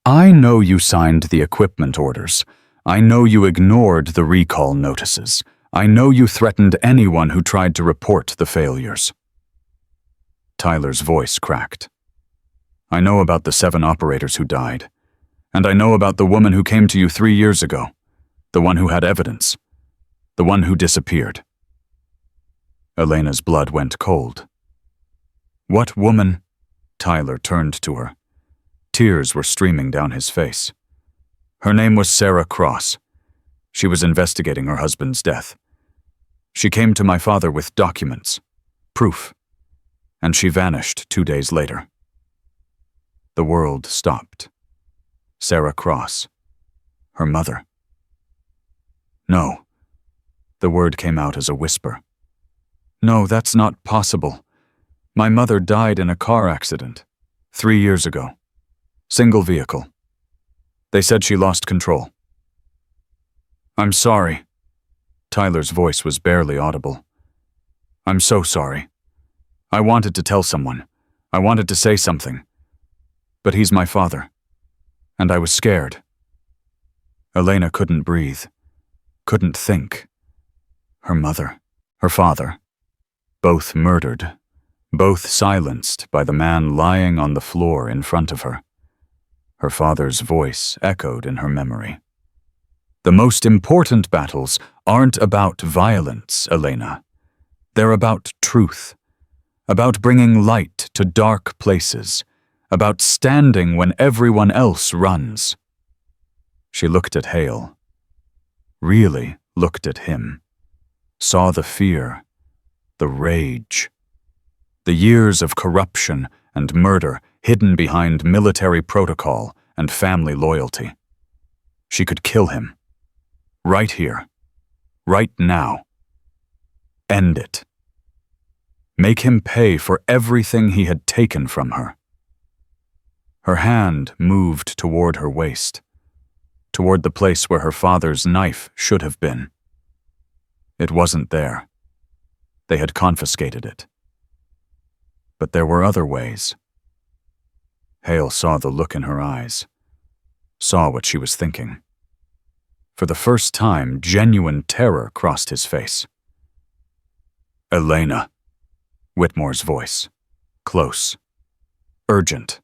"I know you signed the equipment orders. I know you ignored the recall notices. I know you threatened anyone who tried to report the failures." Tyler's voice cracked. "I know about the 7 operators who died. And I know about the woman who came to you 3 years ago. The one who had evidence. The one who disappeared." Elena's blood went cold. "What woman?" Tyler turned to her. Tears were streaming down his face. "Her name was Sarah Cross. She was investigating her husband's death. She came to my father with documents, proof, and she vanished 2 days later." The world stopped. Sarah Cross. Her mother. "No." The word came out as a whisper. "No, that's not possible. My mother died in a car accident 3 years ago. Single vehicle. They said she lost control." "I'm sorry." Tyler's voice was barely audible. "I'm so sorry. I wanted to tell someone. I wanted to say something. But he's my father. And I was scared." Elena couldn't breathe. Couldn't think. Her mother. Her father. Both murdered. Both silenced by the man lying on the floor in front of her. Her father's voice echoed in her memory. "The most important battles aren't about violence, Elena. They're about truth. About bringing light to dark places. About standing when everyone else runs." She looked at Hale. Really looked at him. Saw the fear. The rage. The years of corruption and murder hidden behind military protocol and family loyalty. She could kill him. Right here. Right now. End it. Make him pay for everything he had taken from her. Her hand moved toward her waist, toward the place where her father's knife should have been. It wasn't there. They had confiscated it. But there were other ways. Hale saw the look in her eyes, saw what she was thinking. For the first time, genuine terror crossed his face. "Elena," Whitmore's voice, close, urgent.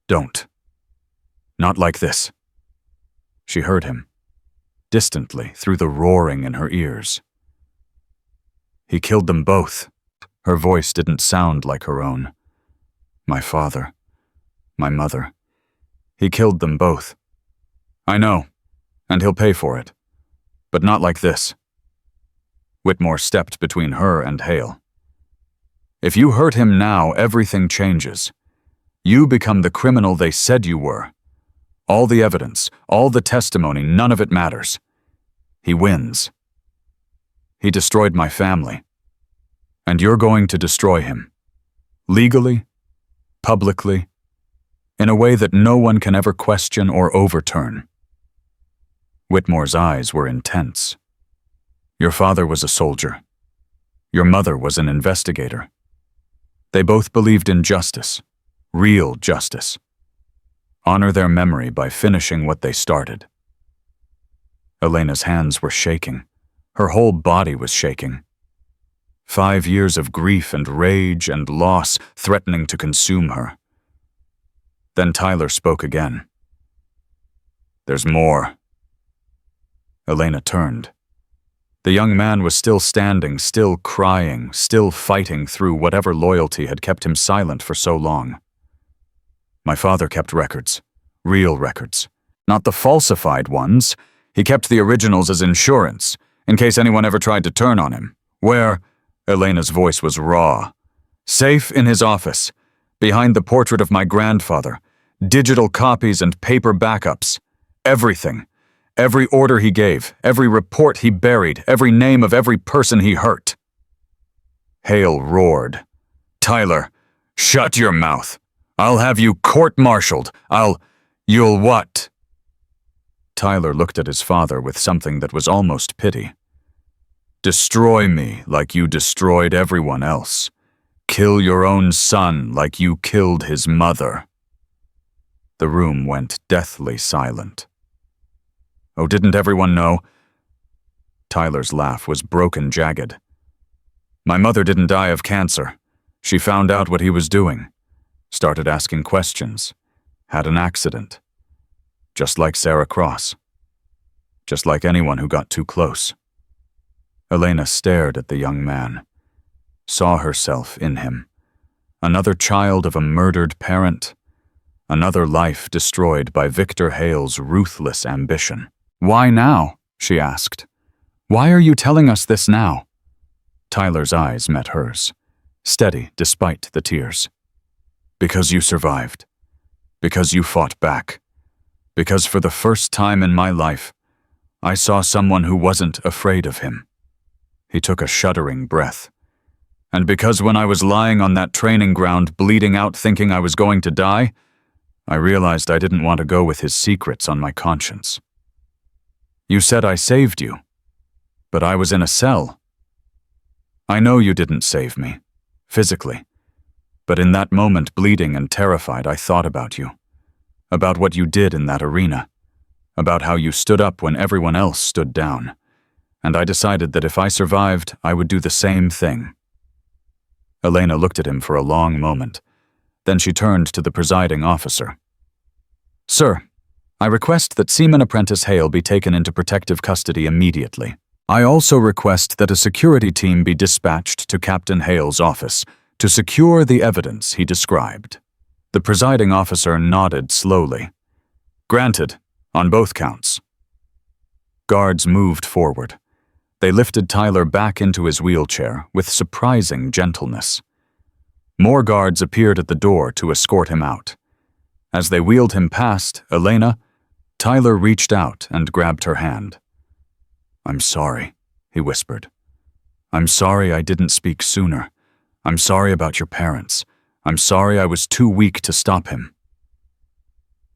"Don't. Not like this." She heard him, distantly through the roaring in her ears. "He killed them both." Her voice didn't sound like her own. "My father. My mother. He killed them both." I know, and he'll pay for it. But not like this. Whitmore stepped between her and Hale. If you hurt him now, everything changes. You become the criminal they said you were. All the evidence, all the testimony, none of it matters. He wins. He destroyed my family. And you're going to destroy him. Legally, publicly, in a way that no one can ever question or overturn. Whitmore's eyes were intense. Your father was a soldier. Your mother was an investigator. They both believed in justice, real justice. Honor their memory by finishing what they started. Elena's hands were shaking. Her whole body was shaking. 5 years of grief and rage and loss threatening to consume her. Then Tyler spoke again. There's more. Elena turned. The young man was still standing, still crying, still fighting through whatever loyalty had kept him silent for so long. My father kept records, real records, not the falsified ones. He kept the originals as insurance, in case anyone ever tried to turn on him. Where? Elena's voice was raw. Safe in his office, behind the portrait of my grandfather, digital copies and paper backups. Everything. Every order he gave, every report he buried, every name of every person he hurt. Hale roared. Tyler, shut your mouth. I'll have you court-martialed. You'll what? Tyler looked at his father with something that was almost pity. Destroy me like you destroyed everyone else. Kill your own son like you killed his mother. The room went deathly silent. Oh, didn't everyone know? Tyler's laugh was broken, jagged. My mother didn't die of cancer. She found out what he was doing. Started asking questions. Had an accident. Just like Sarah Cross. Just like anyone who got too close. Elena stared at the young man. Saw herself in him. Another child of a murdered parent. Another life destroyed by Victor Hale's ruthless ambition. Why now? She asked. Why are you telling us this now? Tyler's eyes met hers, steady despite the tears. Because you survived. Because you fought back. Because for the first time in my life, I saw someone who wasn't afraid of him. He took a shuddering breath. And because when I was lying on that training ground, bleeding out thinking I was going to die, I realized I didn't want to go with his secrets on my conscience. You said I saved you, but I was in a cell. I know you didn't save me, physically, but in that moment, bleeding and terrified, I thought about you, about what you did in that arena, about how you stood up when everyone else stood down, and I decided that if I survived, I would do the same thing. Elena looked at him for a long moment. Then she turned to the presiding officer. Sir, I request that Seaman Apprentice Hale be taken into protective custody immediately. I also request that a security team be dispatched to Captain Hale's office to secure the evidence he described. The presiding officer nodded slowly. Granted, on both counts. Guards moved forward. They lifted Tyler back into his wheelchair with surprising gentleness. More guards appeared at the door to escort him out. As they wheeled him past Elena, Tyler reached out and grabbed her hand. I'm sorry, he whispered. I'm sorry I didn't speak sooner. I'm sorry about your parents. I'm sorry I was too weak to stop him.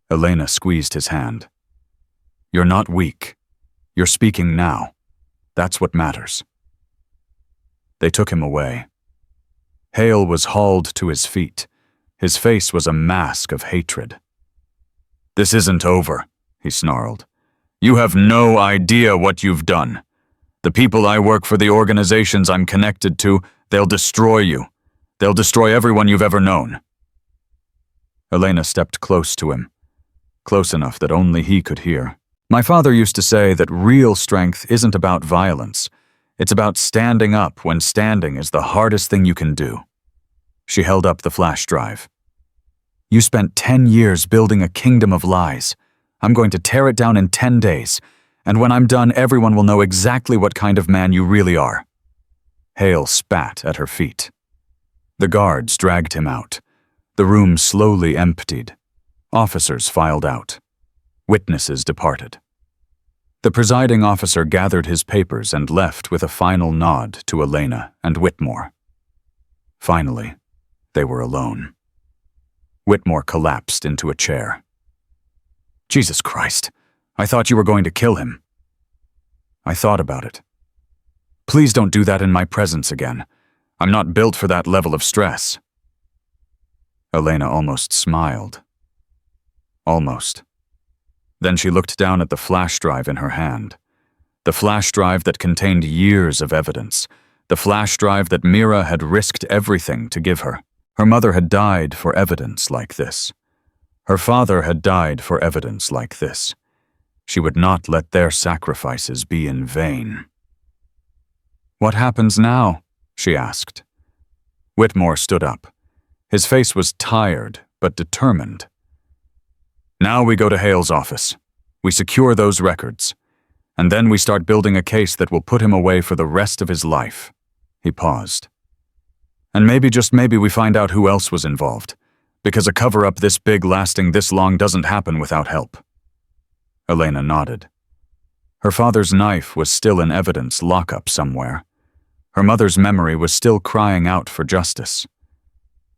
Elena squeezed his hand. You're not weak. You're speaking now. That's what matters. They took him away. Hale was hauled to his feet. His face was a mask of hatred. This isn't over, he snarled. You have no idea what you've done. The people I work for, the organizations I'm connected to, they'll destroy you. They'll destroy everyone you've ever known. Elena stepped close to him, close enough that only he could hear. My father used to say that real strength isn't about violence. It's about standing up when standing is the hardest thing you can do. She held up the flash drive. You spent 10 years building a kingdom of lies. I'm going to tear it down in 10 days, and when I'm done, everyone will know exactly what kind of man you really are." Hale spat at her feet. The guards dragged him out. The room slowly emptied. Officers filed out. Witnesses departed. The presiding officer gathered his papers and left with a final nod to Elena and Whitmore. Finally, they were alone. Whitmore collapsed into a chair. "Jesus Christ, I thought you were going to kill him." "I thought about it. Please don't do that in my presence again. I'm not built for that level of stress." Elena almost smiled. Almost. Then she looked down at the flash drive in her hand. The flash drive that contained years of evidence. The flash drive that Mira had risked everything to give her. Her mother had died for evidence like this. Her father had died for evidence like this. She would not let their sacrifices be in vain. "What happens now?" she asked. Whitmore stood up. His face was tired but determined. "Now we go to Hale's office. We secure those records. And then we start building a case that will put him away for the rest of his life." He paused. "And maybe, just maybe, we find out who else was involved. Because a cover-up this big lasting this long doesn't happen without help." Elena nodded. Her father's knife was still in evidence lockup somewhere. Her mother's memory was still crying out for justice.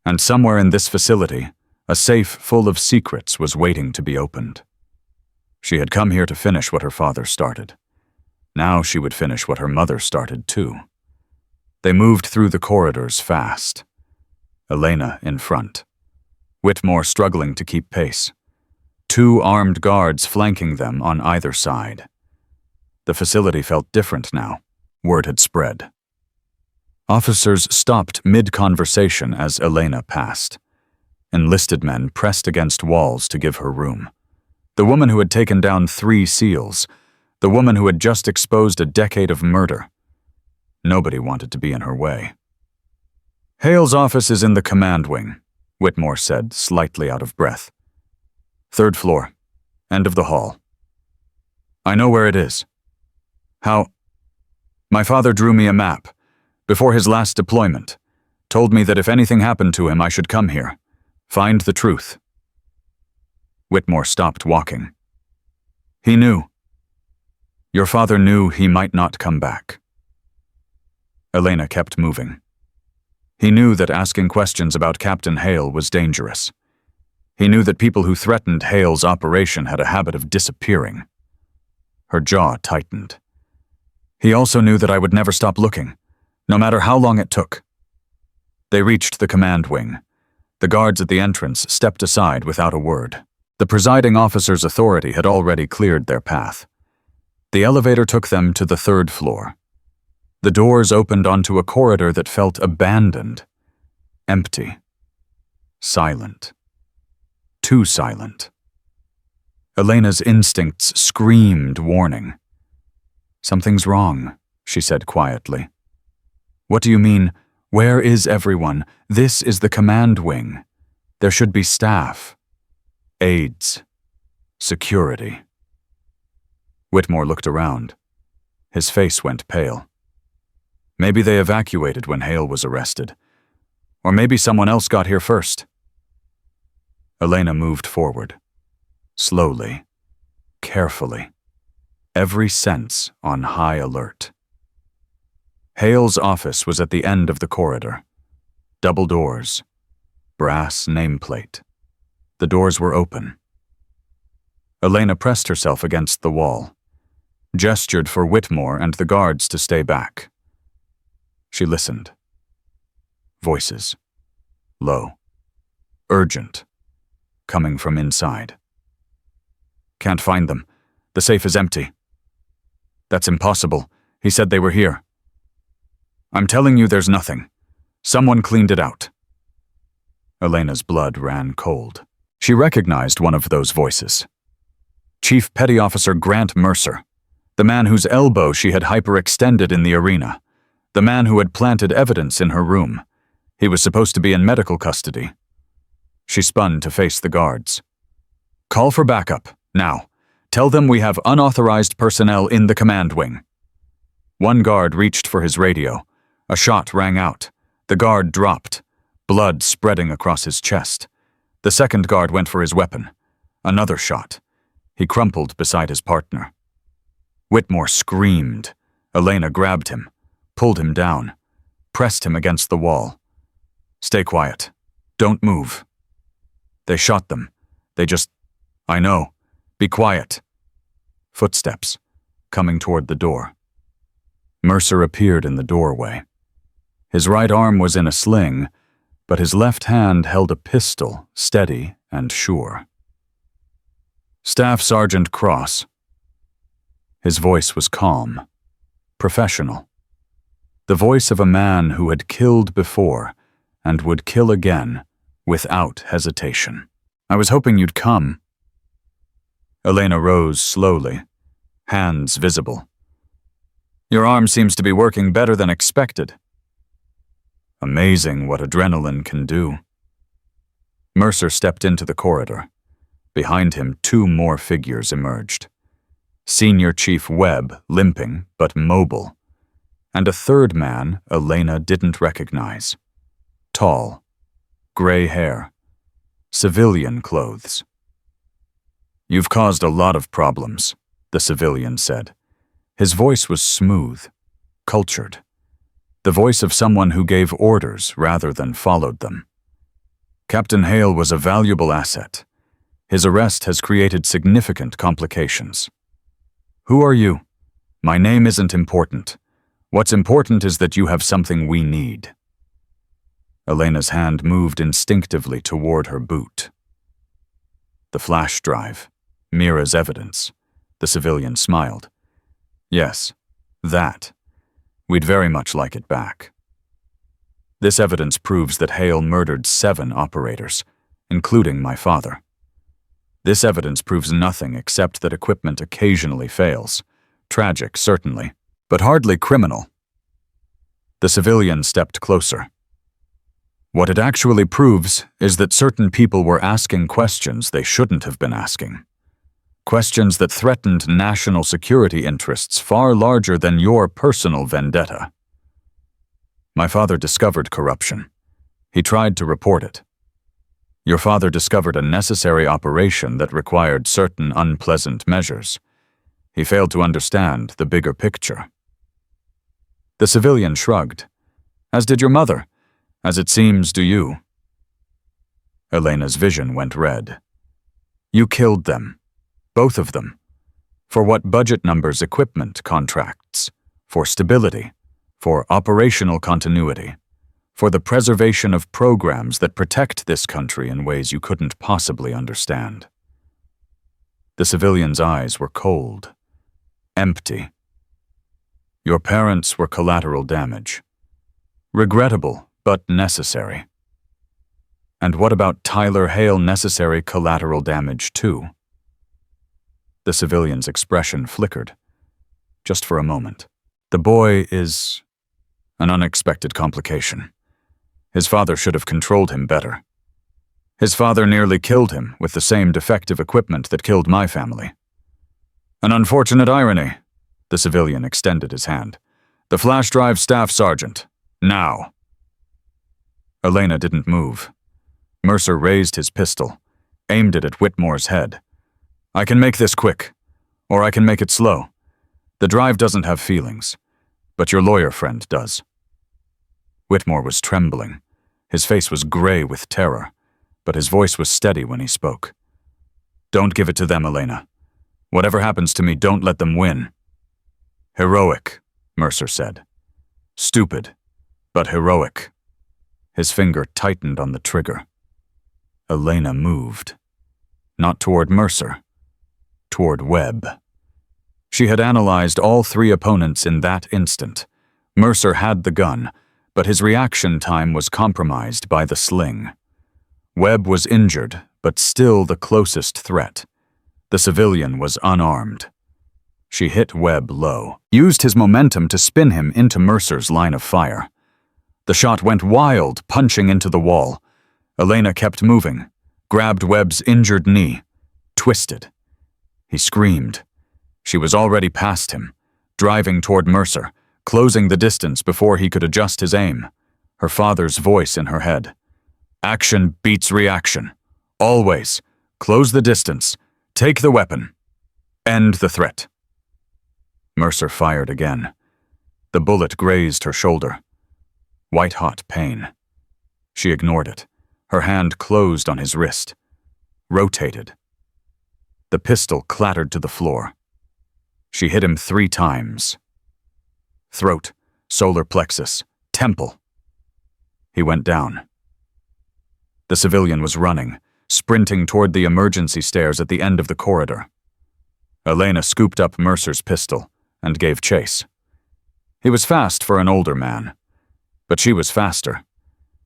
And somewhere in this facility, a safe full of secrets was waiting to be opened. She had come here to finish what her father started. Now she would finish what her mother started too. They moved through the corridors fast. Elena in front. Whitmore struggling to keep pace. 2 armed guards flanking them on either side. The facility felt different now. Word had spread. Officers stopped mid-conversation as Elena passed. Enlisted men pressed against walls to give her room. The woman who had taken down 3 SEALs. The woman who had just exposed a decade of murder. Nobody wanted to be in her way. "Hale's office is in the command wing," Whitmore said, slightly out of breath. "3rd floor. End of the hall." "I know where it is." "How?" "My father drew me a map. Before his last deployment. Told me that if anything happened to him, I should come here. Find the truth." Whitmore stopped walking. "He knew." "Your father knew he might not come back." Elena kept moving. He knew that asking questions about Captain Hale was dangerous. He knew that people who threatened Hale's operation had a habit of disappearing. Her jaw tightened. He also knew that I would never stop looking, no matter how long it took. They reached the command wing. The guards at the entrance stepped aside without a word. The presiding officer's authority had already cleared their path. The elevator took them to the 3rd floor. The doors opened onto a corridor that felt abandoned, empty, silent. Too silent. Elena's instincts screamed warning. "Something's wrong," she said quietly. "What do you mean? Where is everyone? This is the command wing. There should be staff. Aides. Security." Whitmore looked around. His face went pale. Maybe they evacuated when Hale was arrested. Or maybe someone else got here first. Elena moved forward. Slowly. Carefully. Every sense on high alert. Hale's office was at the end of the corridor. Double doors. Brass nameplate. The doors were open. Elena pressed herself against the wall, gestured for Whitmore and the guards to stay back. She listened. Voices. Low. Urgent. Coming from inside. "Can't find them. The safe is empty." "That's impossible. He said they were here." "I'm telling you there's nothing. Someone cleaned it out." Elena's blood ran cold. She recognized one of those voices. Chief Petty Officer Grant Mercer, the man whose elbow she had hyperextended in the arena, the man who had planted evidence in her room. He was supposed to be in medical custody. She spun to face the guards. "Call for backup, now. Tell them we have unauthorized personnel in the command wing." One guard reached for his radio. A shot rang out. The guard dropped, blood spreading across his chest. The second guard went for his weapon. Another shot. He crumpled beside his partner. Whitmore screamed. Elena grabbed him, pulled him down, pressed him against the wall. "Stay quiet. Don't move." They shot them. I know. Be quiet." Footsteps, coming toward the door. Mercer appeared in the doorway. His right arm was in a sling, but his left hand held a pistol, steady and sure. "Staff Sergeant Cross." His voice was calm, professional. The voice of a man who had killed before and would kill again without hesitation. "I was hoping you'd come." Elena rose slowly, hands visible. "Your arm seems to be working better than expected." Amazing what adrenaline can do. Mercer stepped into the corridor. Behind him, 2 more figures emerged. Senior Chief Webb, limping but mobile, and a third man Elena didn't recognize. Tall, gray hair, civilian clothes. "You've caused a lot of problems," the civilian said. His voice was smooth, cultured, the voice of someone who gave orders rather than followed them. "Captain Hale was a valuable asset. His arrest has created significant complications." "Who are you?" "My name isn't important. What's important is that you have something we need." Elena's hand moved instinctively toward her boot. "The flash drive. Mira's evidence." The civilian smiled. "Yes, that. We'd very much like it back. This evidence proves that Hale murdered 7 operators, including my father. This evidence proves nothing except that equipment occasionally fails. Tragic, certainly, but hardly criminal." The civilian stepped closer. "What it actually proves is that certain people were asking questions they shouldn't have been asking. Questions that threatened national security interests far larger than your personal vendetta. My father discovered corruption. He tried to report it. Your father discovered a necessary operation that required certain unpleasant measures. He failed to understand the bigger picture." The civilian shrugged. "As did your mother. As it seems, do you." Elena's vision went red. "You killed them. Both of them. For what budget numbers? Equipment contracts. For stability. For operational continuity. For the preservation of programs that protect this country in ways you couldn't possibly understand." The civilian's eyes were cold, empty. "Your parents were collateral damage. Regrettable, but necessary." "And what about Tyler Hale? Necessary collateral damage, too?" The civilian's expression flickered, just for a moment. "The boy is an unexpected complication. His father should have controlled him better. His father nearly killed him with the same defective equipment that killed my family." "An unfortunate irony." The civilian extended his hand. "The flash drive, Staff Sergeant. Now." Elena didn't move. Mercer raised his pistol, aimed it at Whitmore's head. "I can make this quick, or I can make it slow. The drive doesn't have feelings, but your lawyer friend does." Whitmore was trembling. His face was gray with terror, but his voice was steady when he spoke. "Don't give it to them, Elena. Whatever happens to me, don't let them win." "Heroic," Mercer said. "Stupid, but heroic." His finger tightened on the trigger. Elena moved. Not toward Mercer. Toward Webb. She had analyzed all 3 opponents in that instant. Mercer had the gun, but his reaction time was compromised by the sling. Webb was injured, but still the closest threat. The civilian was unarmed. She hit Webb low, used his momentum to spin him into Mercer's line of fire. The shot went wild, punching into the wall. Elena kept moving, grabbed Webb's injured knee, twisted. He screamed. She was already past him, driving toward Mercer, closing the distance before he could adjust his aim. Her father's voice in her head. Action beats reaction. Always. Close the distance. Take the weapon. End the threat. Mercer fired again. The bullet grazed her shoulder. White-hot pain. She ignored it. Her hand closed on his wrist. Rotated. The pistol clattered to the floor. She hit him 3 times. Throat, solar plexus, temple. He went down. The civilian was running, sprinting toward the emergency stairs at the end of the corridor. Elena scooped up Mercer's pistol and gave chase. He was fast for an older man, but she was faster.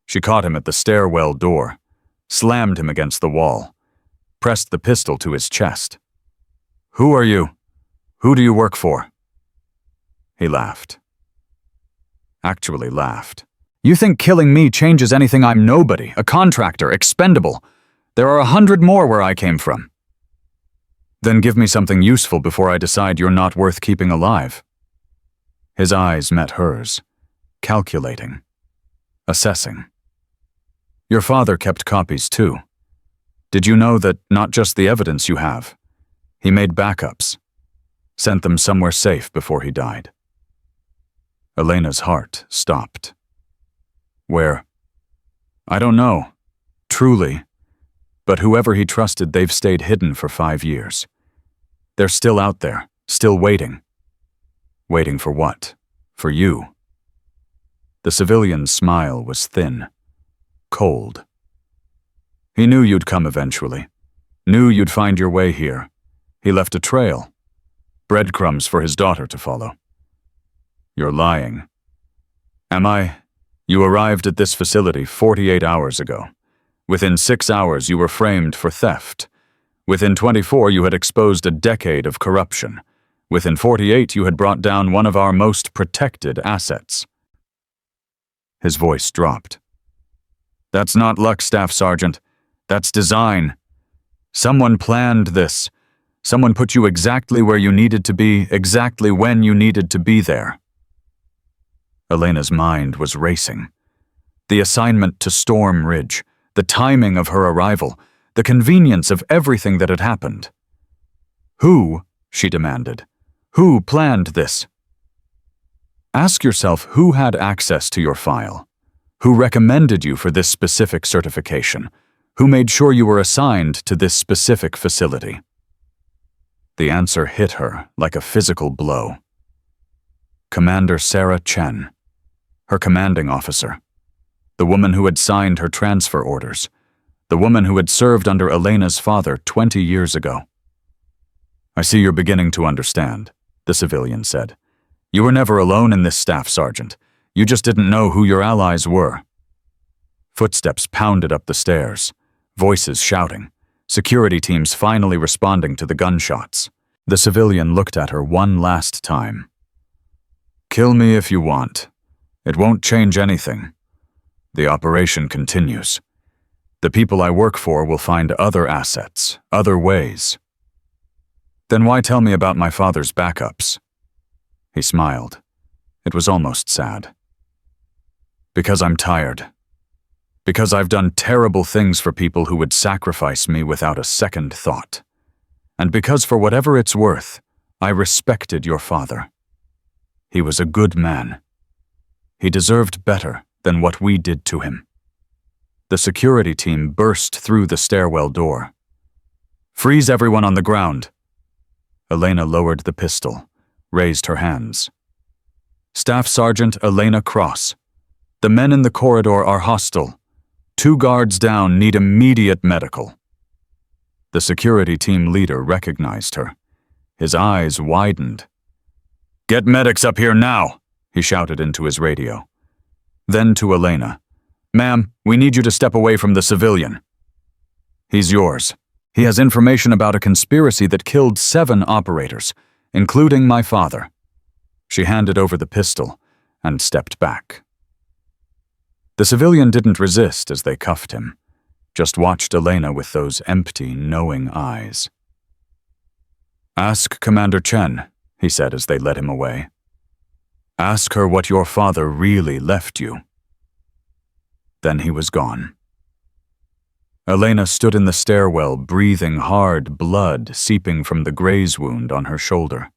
She caught him at the stairwell door, slammed him against the wall, pressed the pistol to his chest. "Who are you? Who do you work for?" He laughed. Actually laughed. "You think killing me changes anything? I'm nobody, a contractor, expendable. There are 100 more where I came from." "Then give me something useful before I decide you're not worth keeping alive." His eyes met hers, calculating, assessing. "Your father kept copies too. Did you know that not just the evidence you have? He made backups, sent them somewhere safe before he died." Elena's heart stopped. "Where?" "I don't know, truly. But whoever he trusted, they've stayed hidden for 5 years. They're still out there, still waiting." "Waiting for what? For you?" The civilian's smile was thin, cold. "He knew you'd come eventually. Knew you'd find your way here. He left a trail. Breadcrumbs for his daughter to follow." "You're lying." "Am I? You arrived at this facility 48 hours ago. Within 6 hours, you were framed for theft. Within 24, you had exposed a decade of corruption. Within 48, you had brought down one of our most protected assets." His voice dropped. "That's not luck, Staff Sergeant. That's design. Someone planned this. Someone put you exactly where you needed to be, exactly when you needed to be there." Elena's mind was racing. The assignment to Storm Ridge, the timing of her arrival, the convenience of everything that had happened. "Who," she demanded, "who planned this?" Ask yourself who had access to your file, who recommended you for this specific certification, who made sure you were assigned to this specific facility. The answer hit her like a physical blow. Commander Sarah Chen, her commanding officer, the woman who had signed her transfer orders, the woman who had served under Elena's father 20 years ago. "I see you're beginning to understand," the civilian said. "You were never alone in this, Staff Sergeant. You just didn't know who your allies were." Footsteps pounded up the stairs, voices shouting, security teams finally responding to the gunshots. The civilian looked at her one last time. "Kill me if you want. It won't change anything. The operation continues. The people I work for will find other assets, other ways." "Then why tell me about my father's backups?" He smiled. It was almost sad. "Because I'm tired. Because I've done terrible things for people who would sacrifice me without a second thought. And because, for whatever it's worth, I respected your father. He was a good man. He deserved better than what we did to him." The security team burst through the stairwell door. "Freeze everyone on the ground." Elena lowered the pistol, raised her hands. "Staff Sergeant Elena Cross. The men in the corridor are hostile. 2 guards down need immediate medical." The security team leader recognized her. His eyes widened. "Get medics up here now," he shouted into his radio. Then to Elena, "Ma'am, we need you to step away from the civilian." "He's yours. He has information about a conspiracy that killed 7 operators, including my father." She handed over the pistol and stepped back. The civilian didn't resist as they cuffed him, just watched Elena with those empty, knowing eyes. Ask Commander Chen, he said as they led him away. Ask her what your father really left you. Then he was gone. Elena stood in the stairwell, breathing hard, blood seeping from the graze wound on her shoulder.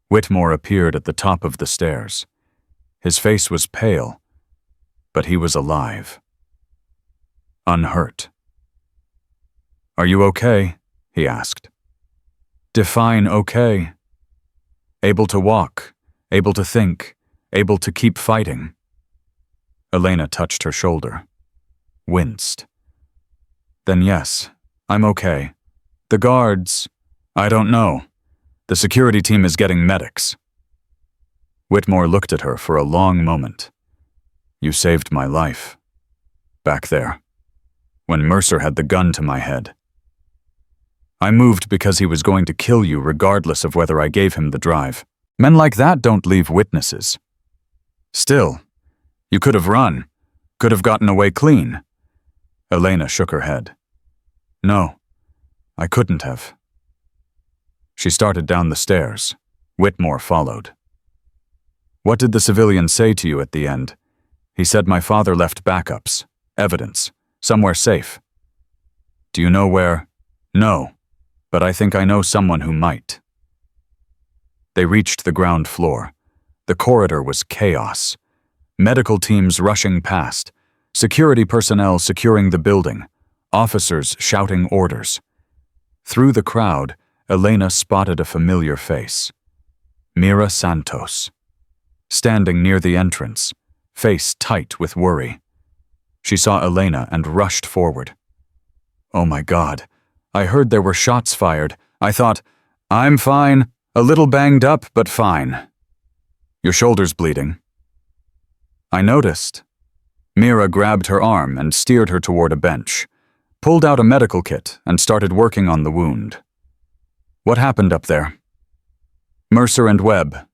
Whitmore appeared at the top of the stairs. His face was pale, but he was alive. Unhurt. Are you okay? He asked. Define okay. Able to walk, able to think, able to keep fighting. Elena touched her shoulder, winced. Then yes, I'm okay. The guards, I don't know. The security team is getting medics. Whitmore looked at her for a long moment. You saved my life. Back there, when Mercer had the gun to my head. I moved because he was going to kill you regardless of whether I gave him the drive. Men like that don't leave witnesses. Still, you could have run, could have gotten away clean. Elena shook her head. No, I couldn't have. She started down the stairs. Whitmore followed. What did the civilian say to you at the end? He said my father left backups, evidence, somewhere safe. Do you know where? No, but I think I know someone who might. They reached the ground floor. The corridor was chaos. Medical teams rushing past, security personnel securing the building, officers shouting orders. Through the crowd, Elena spotted a familiar face. Mira Santos. Standing near the entrance, face tight with worry. She saw Elena and rushed forward. Oh my God, I heard there were shots fired. I thought, I'm fine, a little banged up, but fine. Your shoulder's bleeding. I noticed. Mira grabbed her arm and steered her toward a bench, pulled out a medical kit and started working on the wound. What happened up there? Mercer and Webb.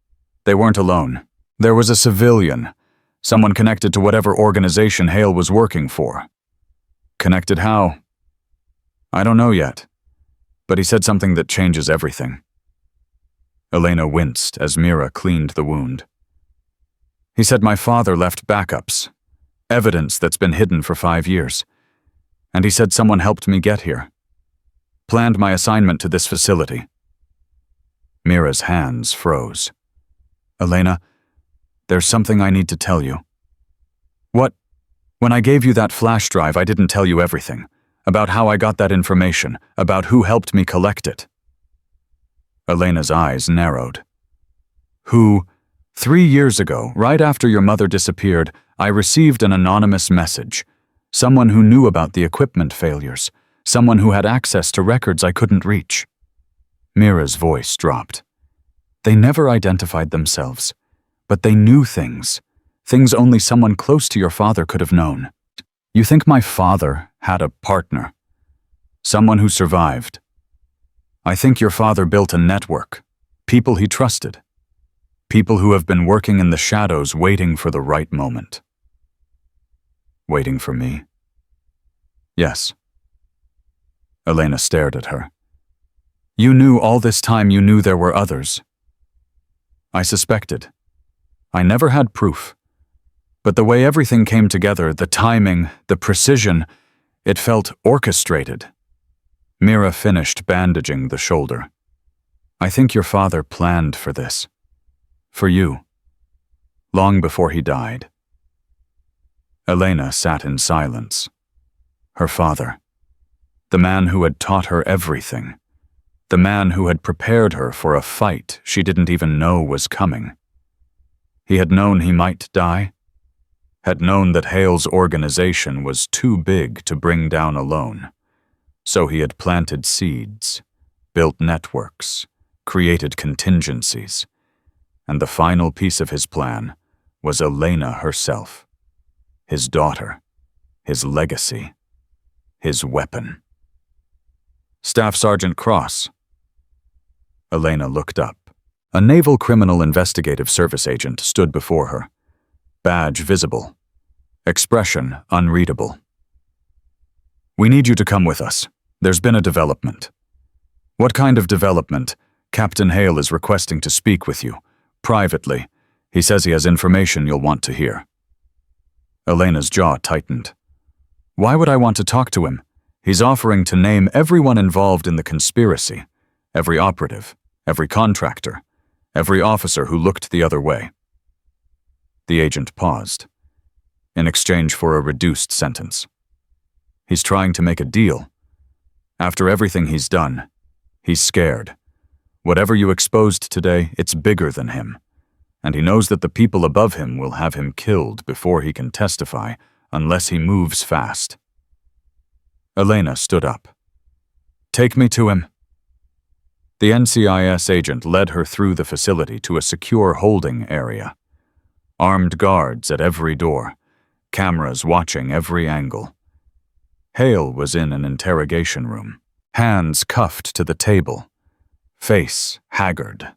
They weren't alone. There was a civilian, someone connected to whatever organization Hale was working for. Connected how? I don't know yet, but he said something that changes everything. Elena winced as Mira cleaned the wound. He said my father left backups, evidence that's been hidden for 5 years, and he said someone helped me get here. Planned my assignment to this facility. Mira's hands froze. Elena, there's something I need to tell you. What? When I gave you that flash drive, I didn't tell you everything. About how I got that information, about who helped me collect it. Elena's eyes narrowed. Who? 3 years ago, right after your mother disappeared, I received an anonymous message. Someone who knew about the equipment failures. Someone who had access to records I couldn't reach. Mira's voice dropped. They never identified themselves, but they knew things only someone close to your father could have known. You think my father had a partner? Someone who survived. I think your father built a network, people he trusted. People who have been working in the shadows waiting for the right moment. Waiting for me? Yes. Elena stared at her. You knew all this time you knew there were others. I suspected. I never had proof. But the way everything came together, the timing, the precision, it felt orchestrated. Mira finished bandaging the shoulder. I think your father planned for this. For you. Long before he died. Elena sat in silence. Her father. The man who had taught her everything. The man who had prepared her for a fight she didn't even know was coming. He had known he might die. Had known that Hale's organization was too big to bring down alone. So he had planted seeds, built networks, created contingencies. And the final piece of his plan was Elena herself. His daughter. His legacy. His weapon. Staff Sergeant Cross. Elena looked up. A Naval Criminal Investigative Service agent stood before her. Badge visible. Expression unreadable. We need you to come with us. There's been a development. What kind of development? Captain Hale is requesting to speak with you. Privately. He says he has information you'll want to hear. Elena's jaw tightened. Why would I want to talk to him? He's offering to name everyone involved in the conspiracy. Every operative, every contractor, every officer who looked the other way. The agent paused, in exchange for a reduced sentence. He's trying to make a deal. After everything he's done, he's scared. Whatever you exposed today, it's bigger than him. And he knows that the people above him will have him killed before he can testify, unless he moves fast. Elena stood up. Take me to him. The NCIS agent led her through the facility to a secure holding area. Armed guards at every door, cameras watching every angle. Hale was in an interrogation room, hands cuffed to the table, face haggard.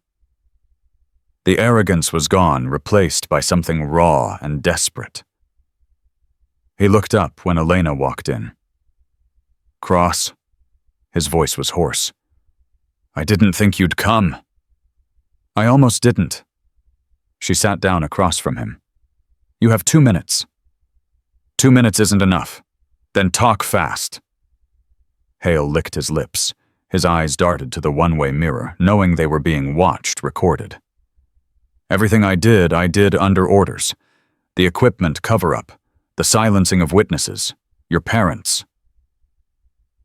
The arrogance was gone, replaced by something raw and desperate. He looked up when Elena walked in. Cross. His voice was hoarse. I didn't think you'd come. I almost didn't. She sat down across from him. You have 2 minutes. 2 minutes isn't enough. Then talk fast. Hale licked his lips. His eyes darted to the one-way mirror, knowing they were being watched, recorded. Everything I did under orders. The equipment cover-up, the silencing of witnesses, your parents.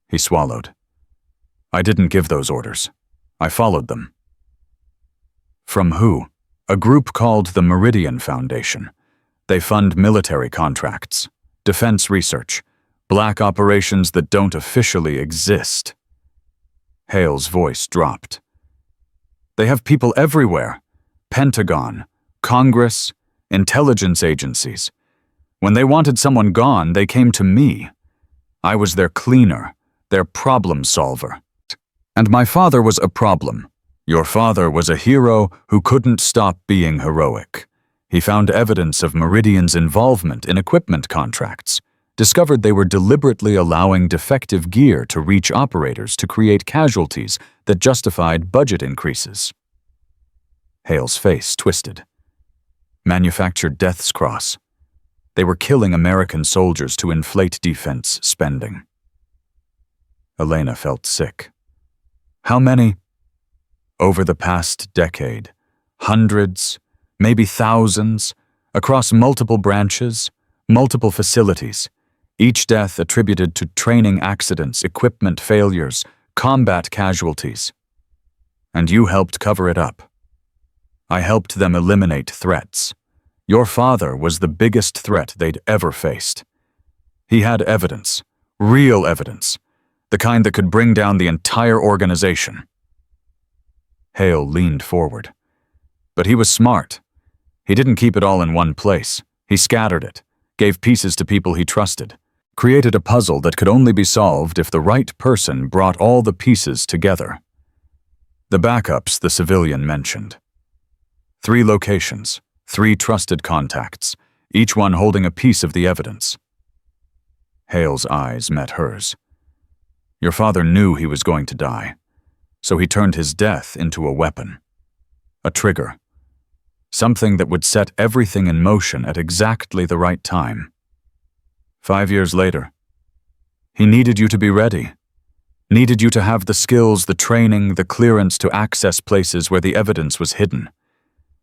He swallowed. I didn't give those orders. I followed them. From who? A group called the Meridian Foundation. They fund military contracts, defense research, black operations that don't officially exist. Hale's voice dropped. They have people everywhere. Pentagon, Congress, intelligence agencies. When they wanted someone gone, they came to me. I was their cleaner, their problem solver. And my father was a problem. Your father was a hero who couldn't stop being heroic. He found evidence of Meridian's involvement in equipment contracts, discovered they were deliberately allowing defective gear to reach operators to create casualties that justified budget increases. Hale's face twisted. Manufactured death's cross. They were killing American soldiers to inflate defense spending. Elena felt sick. How many? Over the past decade, hundreds, maybe thousands, across multiple branches, multiple facilities, each death attributed to training accidents, equipment failures, combat casualties. And you helped cover it up. I helped them eliminate threats. Your father was the biggest threat they'd ever faced. He had evidence, real evidence, the kind that could bring down the entire organization. Hale leaned forward. But he was smart. He didn't keep it all in one place. He scattered it, gave pieces to people he trusted, created a puzzle that could only be solved if the right person brought all the pieces together. The backups the civilian mentioned. 3 locations, 3 trusted contacts, each one holding a piece of the evidence. Hale's eyes met hers. Your father knew he was going to die, so he turned his death into a weapon, a trigger, something that would set everything in motion at exactly the right time. 5 years later, he needed you to be ready, needed you to have the skills, the training, the clearance to access places where the evidence was hidden.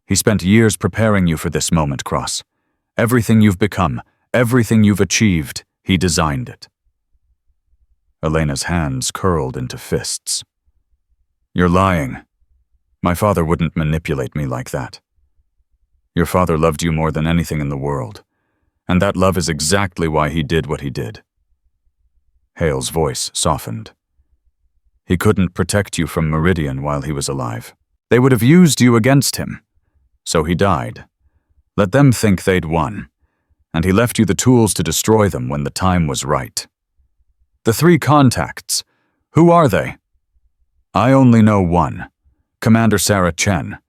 He spent years preparing you for this moment, Cross. Everything you've become, everything you've achieved, he designed it. Elena's hands curled into fists. You're lying. My father wouldn't manipulate me like that. Your father loved you more than anything in the world, and that love is exactly why he did what he did. Hale's voice softened. He couldn't protect you from Meridian while he was alive. They would have used you against him. So he died. Let them think they'd won, and he left you the tools to destroy them when the time was right. The 3 contacts, who are they? I only know one, Commander Sarah Chen.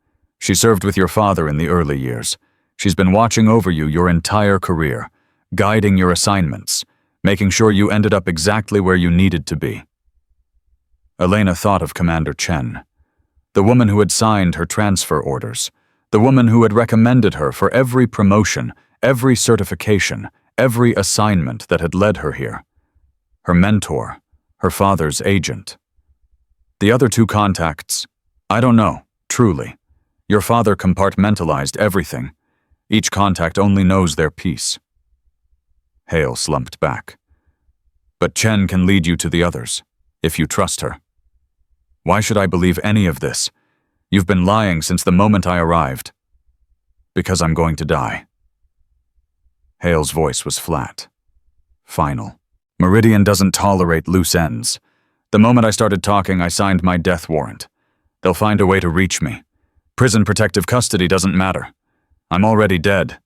She served with your father in the early years. She's been watching over you your entire career, guiding your assignments, making sure you ended up exactly where you needed to be. Elena thought of Commander Chen, The woman who had signed her transfer orders. The woman who had recommended her for every promotion, every certification, every assignment that had led her here. Her mentor, her father's agent. The other two contacts, I don't know, truly. Your father compartmentalized everything. Each contact only knows their piece. Hale slumped back. But Chen can lead you to the others, if you trust her. Why should I believe any of this? You've been lying since the moment I arrived. Because I'm going to die. Hale's voice was flat. Final. Meridian doesn't tolerate loose ends. The moment I started talking, I signed my death warrant. They'll find a way to reach me. Prison protective custody doesn't matter. I'm already dead.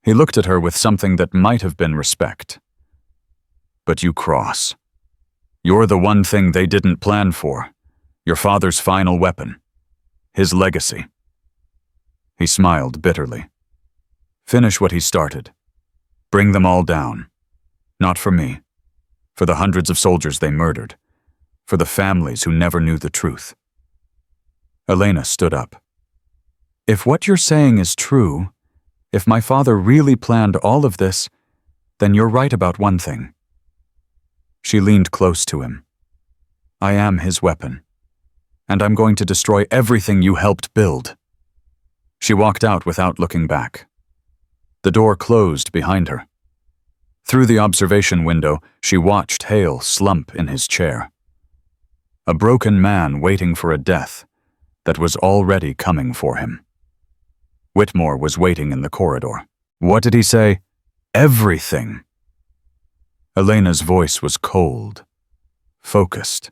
He looked at her with something that might have been respect. But you cross. You're the one thing they didn't plan for. Your father's final weapon. His legacy. He smiled bitterly. Finish what he started. Bring them all down. Not for me. For the hundreds of soldiers they murdered. For the families who never knew the truth. Elena stood up. If what you're saying is true, if my father really planned all of this, then you're right about one thing. She leaned close to him. I am his weapon, and I'm going to destroy everything you helped build. She walked out without looking back. The door closed behind her. Through the observation window, she watched Hale slump in his chair. A broken man waiting for a death that was already coming for him. Whitmore was waiting in the corridor. What did he say? Everything. Elena's voice was cold, focused.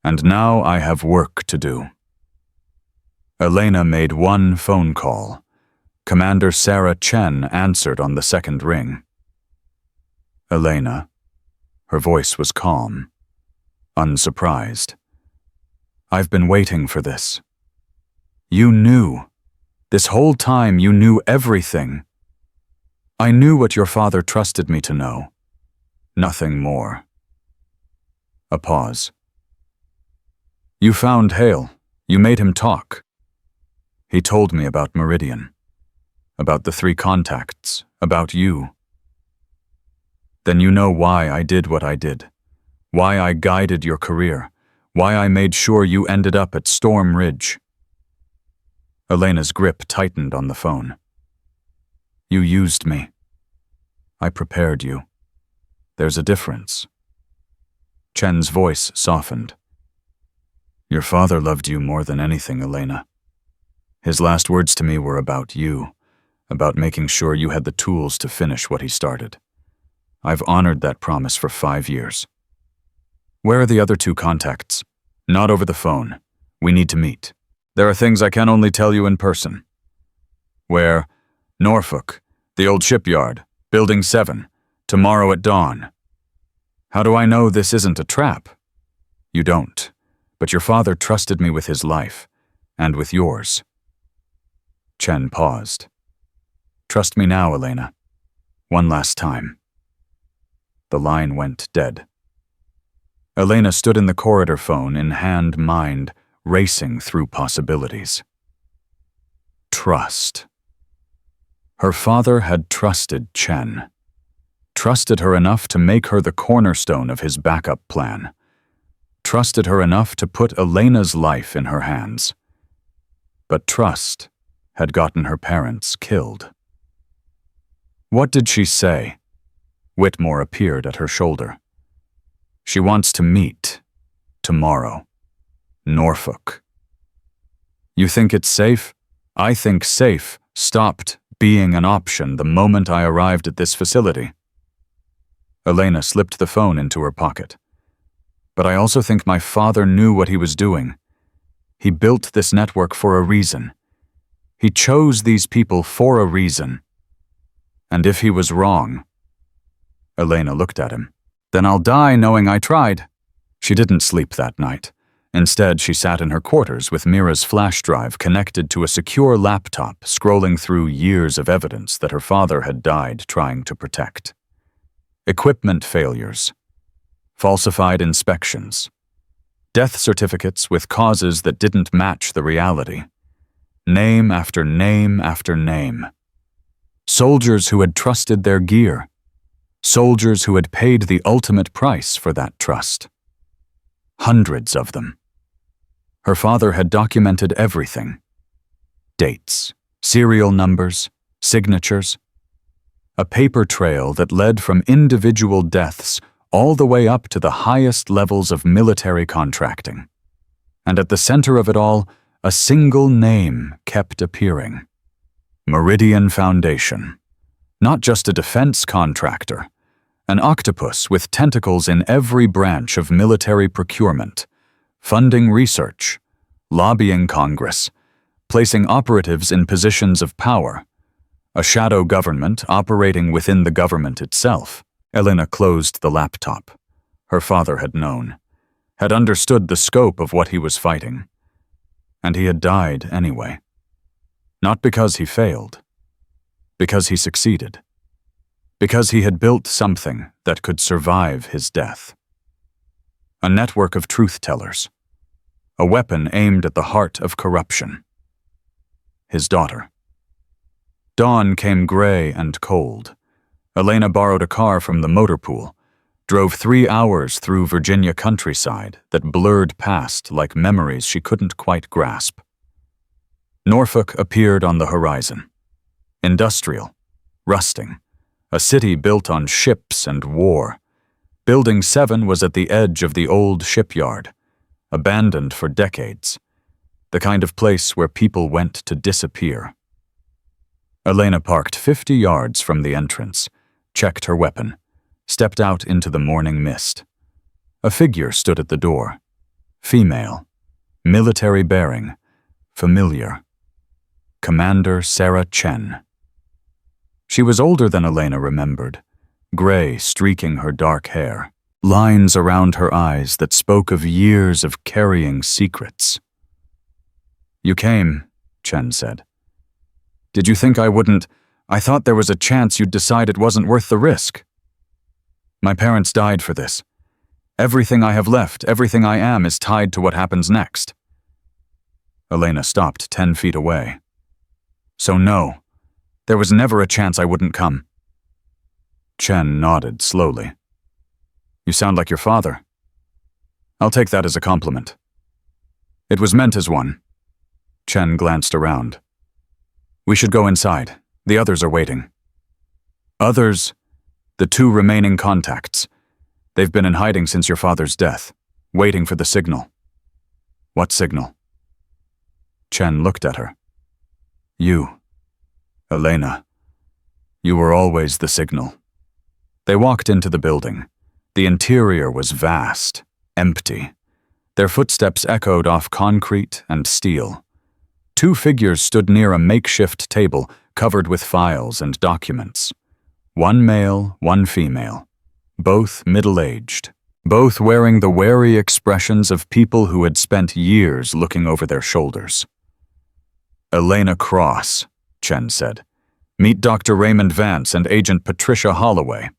And now I have work to do. Elena made one phone call. Commander Sarah Chen answered on the second ring. Elena. Her voice was calm, unsurprised. I've been waiting for this. You knew. This whole time you knew everything. I knew what your father trusted me to know. Nothing more. A pause. You found Hale. You made him talk. He told me about Meridian. About the 3 contacts. About you. Then you know why I did what I did. Why I guided your career. Why I made sure you ended up at Storm Ridge. Elena's grip tightened on the phone. You used me. I prepared you. There's a difference. Chen's voice softened. Your father loved you more than anything, Elena. His last words to me were about you, about making sure you had the tools to finish what he started. I've honored that promise for 5 years. Where are the other 2 contacts? Not over the phone. We need to meet. There are things I can only tell you in person. Where? Norfolk, the old shipyard, Building 7, tomorrow at dawn. How do I know this isn't a trap? You don't, but your father trusted me with his life, and with yours. Chen paused. Trust me now, Elena. One last time. The line went dead. Elena stood in the corridor, phone in hand, mind racing through possibilities. Trust. Her father had trusted Chen. Trusted her enough to make her the cornerstone of his backup plan. Trusted her enough to put Elena's life in her hands. But trust had gotten her parents killed. What did she say? Whitmore appeared at her shoulder. She wants to meet. Tomorrow. Norfolk. You think it's safe? I think safe stopped being an option the moment I arrived at this facility. Elena slipped the phone into her pocket. But I also think my father knew what he was doing. He built this network for a reason. He chose these people for a reason. And if he was wrong, Elena looked at him. Then I'll die knowing I tried. She didn't sleep that night. Instead, she sat in her quarters with Mira's flash drive connected to a secure laptop, scrolling through years of evidence that her father had died trying to protect. Equipment failures. Falsified inspections. Death certificates with causes that didn't match the reality. Name after name after name. Soldiers who had trusted their gear. Soldiers who had paid the ultimate price for that trust. Hundreds of them. Her father had documented everything. Dates, serial numbers, signatures. A paper trail that led from individual deaths all the way up to the highest levels of military contracting. And at the center of it all, a single name kept appearing. Meridian Foundation. Not just a defense contractor, an octopus with tentacles in every branch of military procurement, funding research, lobbying Congress, placing operatives in positions of power, a shadow government operating within the government itself. Elena closed the laptop. Her father had known, had understood the scope of what he was fighting. And he had died anyway. Not because he failed, because he succeeded. Because he had built something that could survive his death. A network of truth-tellers. A weapon aimed at the heart of corruption. His daughter. Dawn came gray and cold. Elena borrowed a car from the motor pool, drove 3 hours through Virginia countryside that blurred past like memories she couldn't quite grasp. Norfolk appeared on the horizon. Industrial, rusting, a city built on ships and war. Building 7 was at the edge of the old shipyard, abandoned for decades, the kind of place where people went to disappear. Elena parked 50 yards from the entrance, checked her weapon, stepped out into the morning mist. A figure stood at the door. Female, military bearing, familiar. Commander Sarah Chen. She was older than Elena remembered, gray streaking her dark hair, lines around her eyes that spoke of years of carrying secrets. "You came," Chen said. "Did you think I wouldn't? I thought there was a chance you'd decide it wasn't worth the risk. My parents died for this. Everything I have left, everything I am is tied to what happens next." Elena stopped 10 feet away. "So no, there was never a chance I wouldn't come." Chen nodded slowly. "You sound like your father." "I'll take that as a compliment." "It was meant as one." Chen glanced around. "We should go inside. The others are waiting." "Others?" "The 2 remaining contacts. They've been in hiding since your father's death, waiting for the signal." "What signal?" Chen looked at her. "You, Elena. You were always the signal." They walked into the building. The interior was vast, empty. Their footsteps echoed off concrete and steel. 2 figures stood near a makeshift table covered with files and documents. 1 male, 1 female. Both middle-aged. Both wearing the wary expressions of people who had spent years looking over their shoulders. "Elena Cross," Chen said. "Meet Dr. Raymond Vance and Agent Patricia Holloway."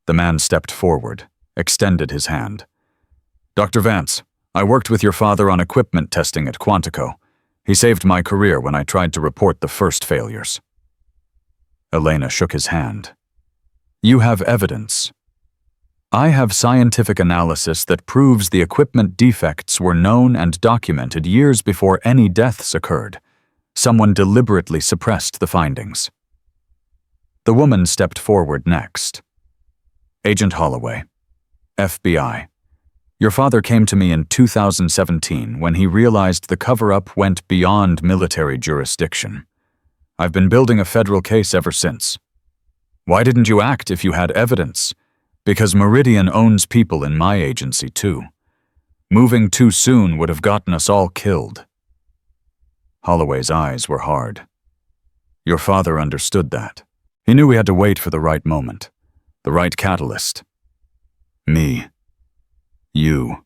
The man stepped forward, extended his hand. "Dr. Vance, I worked with your father on equipment testing at Quantico. He saved my career when I tried to report the first failures." Elena shook his hand. "You have evidence." "I have scientific analysis that proves the equipment defects were known and documented years before any deaths occurred. Someone deliberately suppressed the findings." The woman stepped forward next. "Agent Holloway, FBI. Your father came to me in 2017 when he realized the cover-up went beyond military jurisdiction. I've been building a federal case ever since. Why didn't you act if you had evidence? Because Meridian owns people in my agency too. Moving too soon would have gotten us all killed." Holloway's eyes were hard. "Your father understood that. He knew we had to wait for the right moment, the right catalyst. Me. You."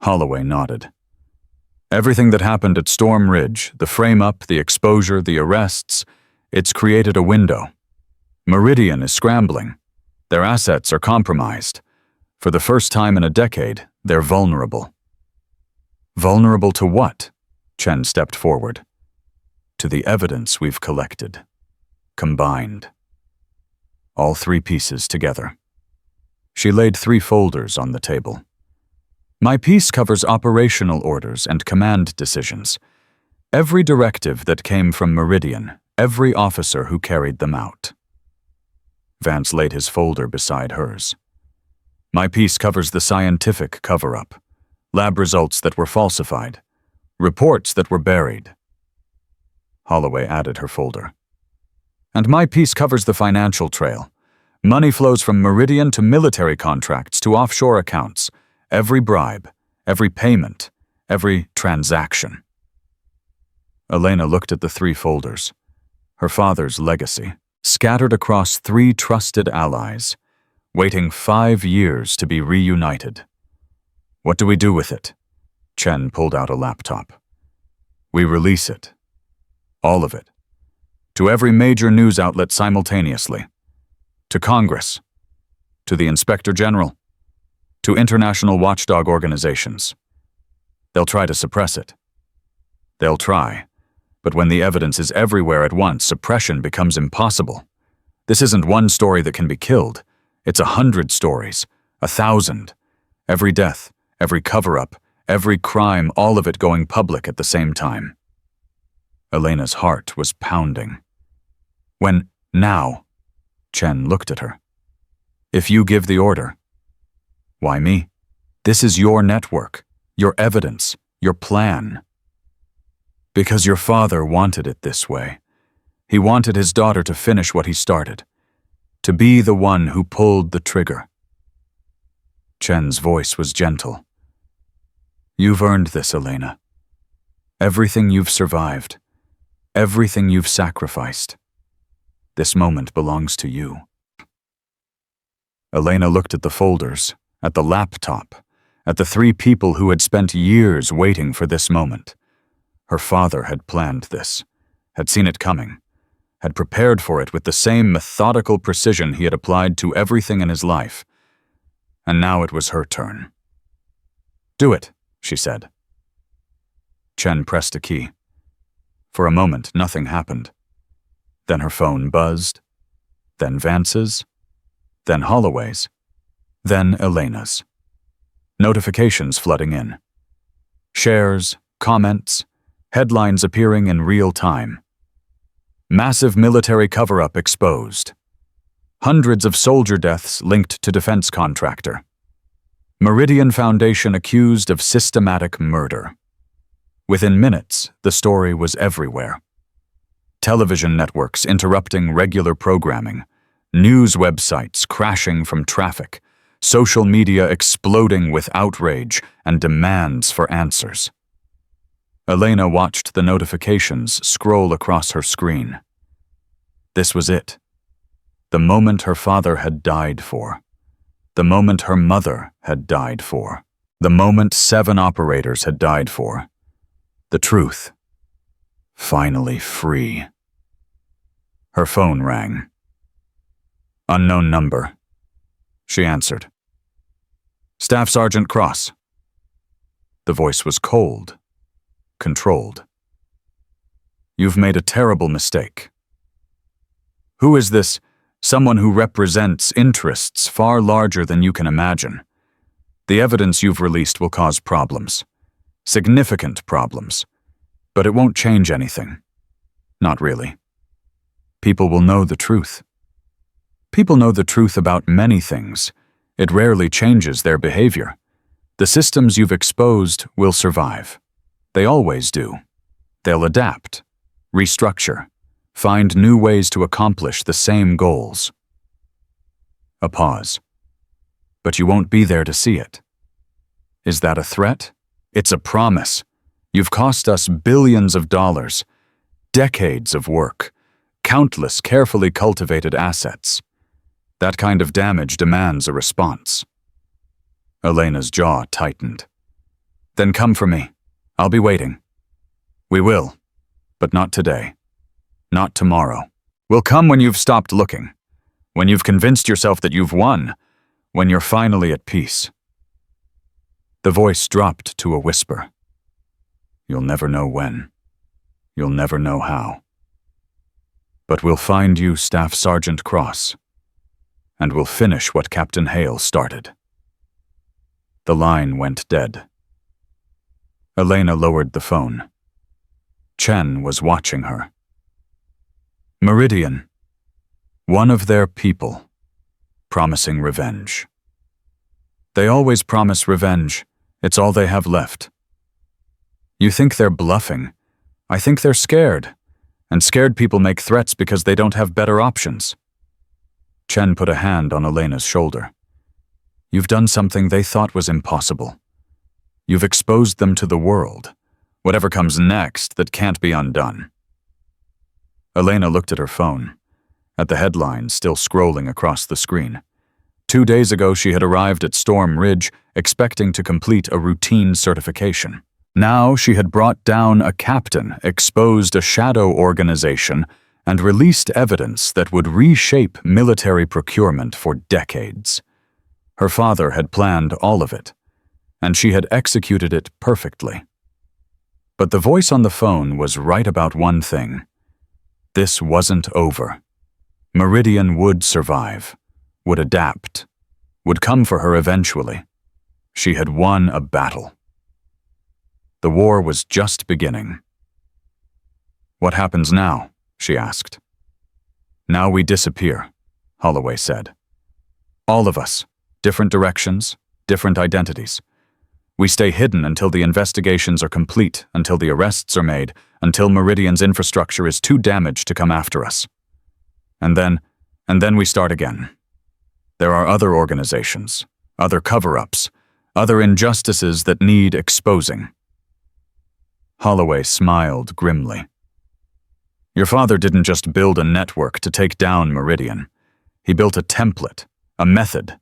Holloway nodded. "Everything that happened at Storm Ridge, the frame-up, the exposure, the arrests, it's created a window. Meridian is scrambling. Their assets are compromised. For the first time in a decade, They're vulnerable. Vulnerable to what? Chen stepped forward. To the evidence we've collected. Combined. All 3 pieces together. She laid 3 folders on the table. My piece covers operational orders and command decisions. Every directive that came from Meridian, every officer who carried them out. Vance laid his folder beside hers. My piece covers the scientific cover-up, lab results that were falsified, reports that were buried. Holloway added her folder. And my piece covers the financial trail. Money flows from Meridian to military contracts to offshore accounts, every bribe, every payment, every transaction. Elena looked at the 3 folders. Her father's legacy, scattered across 3 trusted allies, waiting 5 years to be reunited. What do we do with it? Chen pulled out a laptop. We release it. All of it. To every major news outlet simultaneously. To Congress. To the Inspector General. To international watchdog organizations. They'll try to suppress it. They'll try. But when the evidence is everywhere at once, suppression becomes impossible. This isn't one story that can be killed. It's 100 stories, 1,000. Every death, every cover-up, every crime, all of it going public at the same time. Elena's heart was pounding. When, now, Chen looked at her. If you give the order. Why me? This is your network, your evidence, your plan. Because your father wanted it this way. He wanted his daughter to finish what he started, to be the one who pulled the trigger. Chen's voice was gentle. You've earned this, Elena. Everything you've survived, everything you've sacrificed. This moment belongs to you. Elena looked at the folders, at the laptop, at the 3 people who had spent years waiting for this moment. Her father had planned this, had seen it coming, had prepared for it with the same methodical precision he had applied to everything in his life. And now it was her turn. Do it, she said. Chen pressed a key. For a moment, nothing happened. Then her phone buzzed, then Vance's, then Holloway's, then Elena's. Notifications flooding in. Shares, comments, headlines appearing in real time. Massive military cover-up exposed. Hundreds of soldier deaths linked to defense contractor. Meridian Foundation accused of systematic murder. Within minutes, the story was everywhere. Television networks interrupting regular programming, news websites crashing from traffic, social media exploding with outrage and demands for answers. Elena watched the notifications scroll across her screen. This was it. The moment her father had died for. The moment her mother had died for. The moment 7 operators had died for. The truth. Finally free. Her phone rang. Unknown number. She answered. Staff Sergeant Cross. The voice was cold, controlled. You've made a terrible mistake. Who is this? Someone who represents interests far larger than you can imagine. The evidence you've released will cause problems. Significant problems. But it won't change anything. Not really. People will know the truth. People know the truth about many things. It rarely changes their behavior. The systems you've exposed will survive. They always do. They'll adapt, restructure, find new ways to accomplish the same goals. A pause. But you won't be there to see it. Is that a threat? It's a promise. You've cost us billions of dollars, decades of work, countless carefully cultivated assets. That kind of damage demands a response. Elena's jaw tightened. Then come for me. I'll be waiting. We will, but not today. Not tomorrow. We'll come when you've stopped looking, when you've convinced yourself that you've won, when you're finally at peace. The voice dropped to a whisper. You'll never know when. You'll never know how. But we'll find you, Staff Sergeant Cross, and we'll finish what Captain Hale started. The line went dead. Elena lowered the phone. Chen was watching her. Meridian, one of their people, promising revenge. They always promise revenge. It's all they have left. You think they're bluffing. I think they're scared. And scared people make threats because they don't have better options. Chen put a hand on Elena's shoulder. You've done something they thought was impossible. You've exposed them to the world. Whatever comes next that can't be undone. Elena looked at her phone, at the headlines still scrolling across the screen. 2 days ago, she had arrived at Storm Ridge expecting to complete a routine certification. Now she had brought down a captain, exposed a shadow organization, and released evidence that would reshape military procurement for decades. Her father had planned all of it, and she had executed it perfectly. But the voice on the phone was right about one thing. This wasn't over. Meridian would survive, would adapt, would come for her eventually. She had won a battle. The war was just beginning. What happens now? She asked. Now we disappear, Holloway said. All of us, different directions, different identities. We stay hidden until the investigations are complete, until the arrests are made, until Meridian's infrastructure is too damaged to come after us. And then we start again. There are other organizations, other cover-ups, other injustices that need exposing. Holloway smiled grimly. Your father didn't just build a network to take down Meridian. He built a template, a method,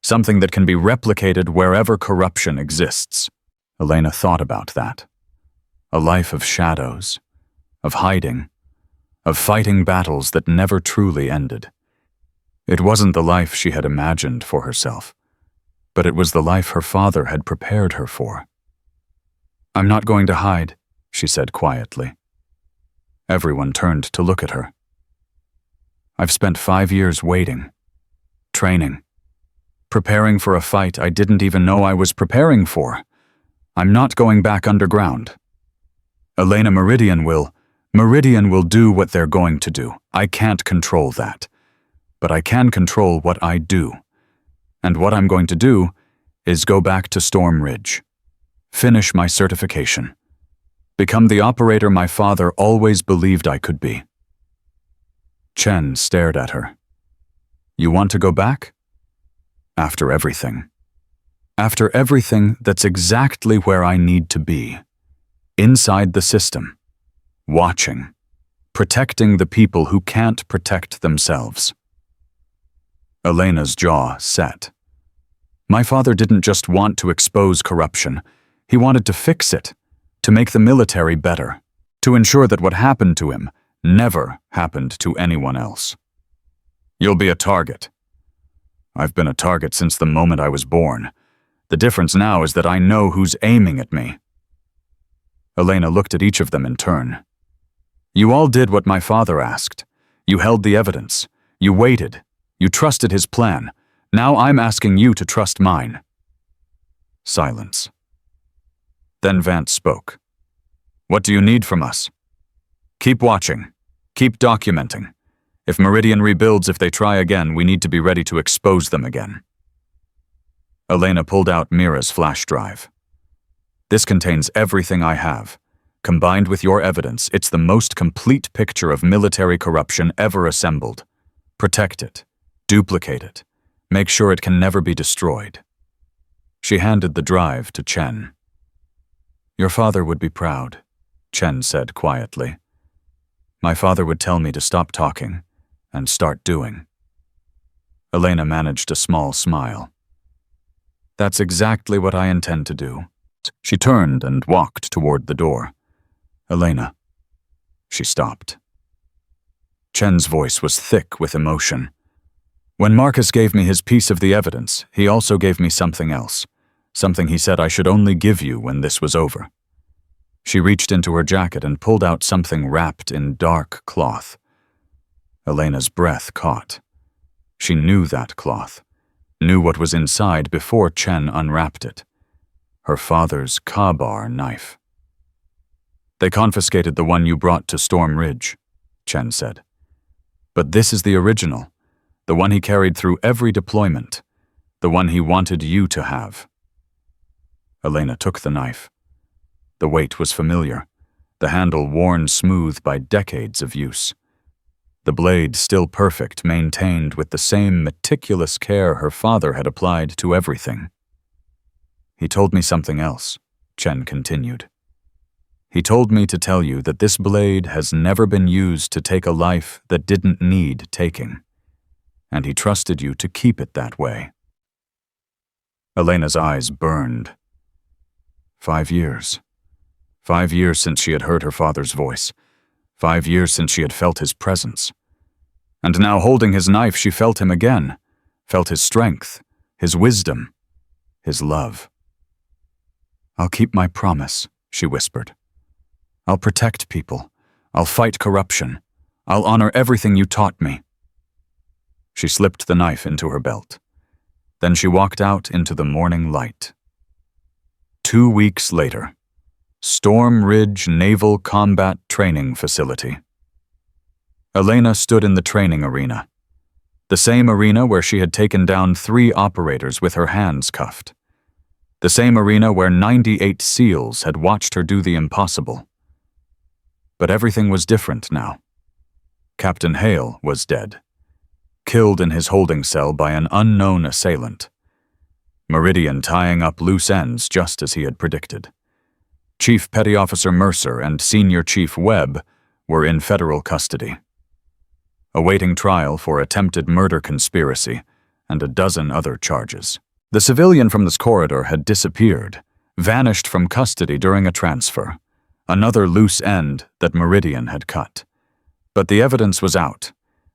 something that can be replicated wherever corruption exists. Elena thought about that. A life of shadows, of hiding, of fighting battles that never truly ended. It wasn't the life she had imagined for herself, but it was the life her father had prepared her for. I'm not going to hide, she said quietly. Everyone turned to look at her. I've spent 5 years waiting, training, preparing for a fight I didn't even know I was preparing for. I'm not going back underground. Elena, Meridian will do what they're going to do. I can't control that. But I can control what I do. And what I'm going to do is go back to Storm Ridge. Finish my certification. Become the operator my father always believed I could be. Chen stared at her. You want to go back? After everything. After everything, that's exactly where I need to be. Inside the system. Watching. Protecting the people who can't protect themselves. Elena's jaw set. My father didn't just want to expose corruption. He wanted to fix it, to make the military better, to ensure that what happened to him never happened to anyone else. You'll be a target. I've been a target since the moment I was born. The difference now is that I know who's aiming at me. Elena looked at each of them in turn. You all did what my father asked. You held the evidence. You waited. You trusted his plan. Now I'm asking you to trust mine. Silence. Then Vance spoke. What do you need from us? Keep watching. Keep documenting. If Meridian rebuilds, if they try again, we need to be ready to expose them again. Elena pulled out Mira's flash drive. This contains everything I have. Combined with your evidence, it's the most complete picture of military corruption ever assembled. Protect it. Duplicate it. Make sure it can never be destroyed. She handed the drive to Chen. Your father would be proud, Chen said quietly. My father would tell me to stop talking and start doing. Elena managed a small smile. That's exactly what I intend to do. She turned and walked toward the door. Elena. She stopped. Chen's voice was thick with emotion. When Marcus gave me his piece of the evidence, he also gave me something else. something he said I should only give you when this was over. She reached into her jacket and pulled out something wrapped in dark cloth. Elena's breath caught. She knew that cloth, knew what was inside before Chen unwrapped it. Her father's Ka-bar knife. They confiscated the one you brought to Storm Ridge, Chen said. But this is the original, the one he carried through every deployment, the one he wanted you to have. Elena took the knife. The weight was familiar, the handle worn smooth by decades of use. The blade, still perfect, maintained with the same meticulous care her father had applied to everything. He told me something else, Chen continued. He told me to tell you that this blade has never been used to take a life that didn't need taking, and he trusted you to keep it that way. Elena's eyes burned. 5 years. 5 years since she had heard her father's voice. 5 years since she had felt his presence. And now, holding his knife, she felt him again, felt his strength, his wisdom, his love. "I'll keep my promise," she whispered. "I'll protect people. I'll fight corruption. I'll honor everything you taught me." She slipped the knife into her belt. Then she walked out into the morning light. 2 weeks later, Storm Ridge Naval Combat Training Facility. Elena stood in the training arena, the same arena where she had taken down 3 operators with her hands cuffed, the same arena where 98 SEALs had watched her do the impossible. But everything was different now. Captain Hale was dead, killed in his holding cell by an unknown assailant. Meridian tying up loose ends just as he had predicted. Chief Petty Officer Mercer and Senior Chief Webb were in federal custody, awaiting trial for attempted murder conspiracy and a dozen other charges. The civilian from this corridor had disappeared, vanished from custody during a transfer, another loose end that Meridian had cut. But the evidence was out.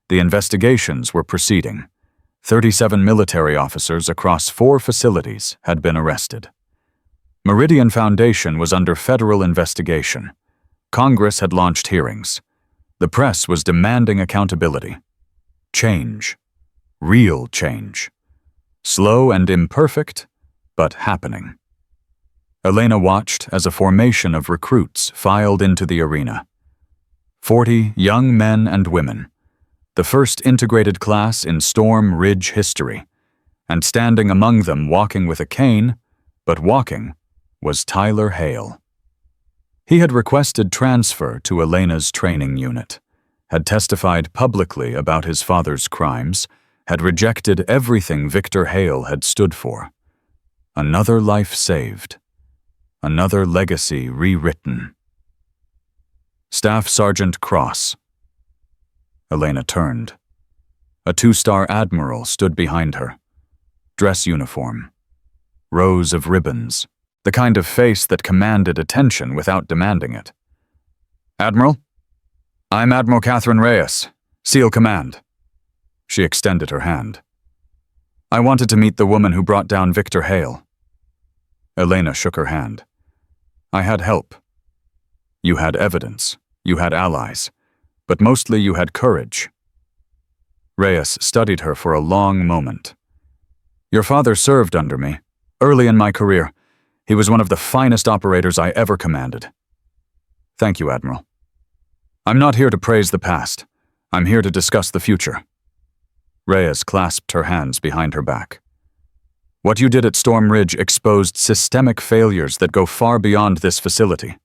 The investigations were proceeding. 37 military officers across 4 facilities had been arrested. Meridian Foundation was under federal investigation. Congress had launched hearings. The press was demanding accountability. Change. Real change. Slow and imperfect, but happening. Elena watched as a formation of recruits filed into the arena. 40 young men and women, the first integrated class in Storm Ridge history, and standing among them walking with a cane, but walking, was Tyler Hale. He had requested transfer to Elena's training unit, had testified publicly about his father's crimes, had rejected everything Victor Hale had stood for. Another life saved. Another legacy rewritten. Staff Sergeant Cross. Elena turned. A 2-star admiral stood behind her. Dress uniform. Rows of ribbons. The kind of face that commanded attention without demanding it. "Admiral? I'm Admiral Catherine Reyes, SEAL Command." She extended her hand. "I wanted to meet the woman who brought down Victor Hale." Elena shook her hand. "I had help. You had evidence. You had allies. But mostly you had courage." Reyes studied her for a long moment. "Your father served under me, early in my career. He was one of the finest operators I ever commanded." "Thank you, Admiral. I'm not here to praise the past. I'm here to discuss the future." Reyes clasped her hands behind her back. "What you did at Storm Ridge exposed systemic failures that go far beyond this facility.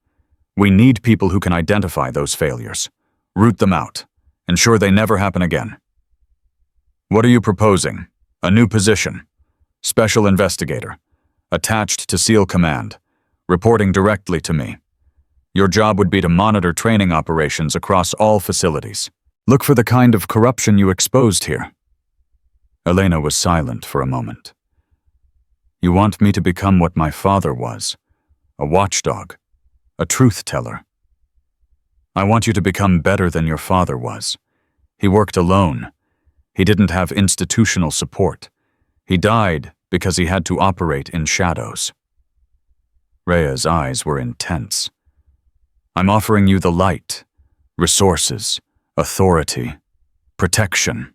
We need people who can identify those failures, root them out, ensure they never happen again." "What are you proposing? A new position? Special investigator, attached to SEAL Command, reporting directly to me. Your job would be to monitor training operations across all facilities. Look for the kind of corruption you exposed here." Elena was silent for a moment. "You want me to become what my father was, a watchdog, a truth-teller. I want you to become better than your father was. He worked alone. He didn't have institutional support. He died because he had to operate in shadows. Rhea's eyes were intense. I'm offering you the light, resources, authority, protection.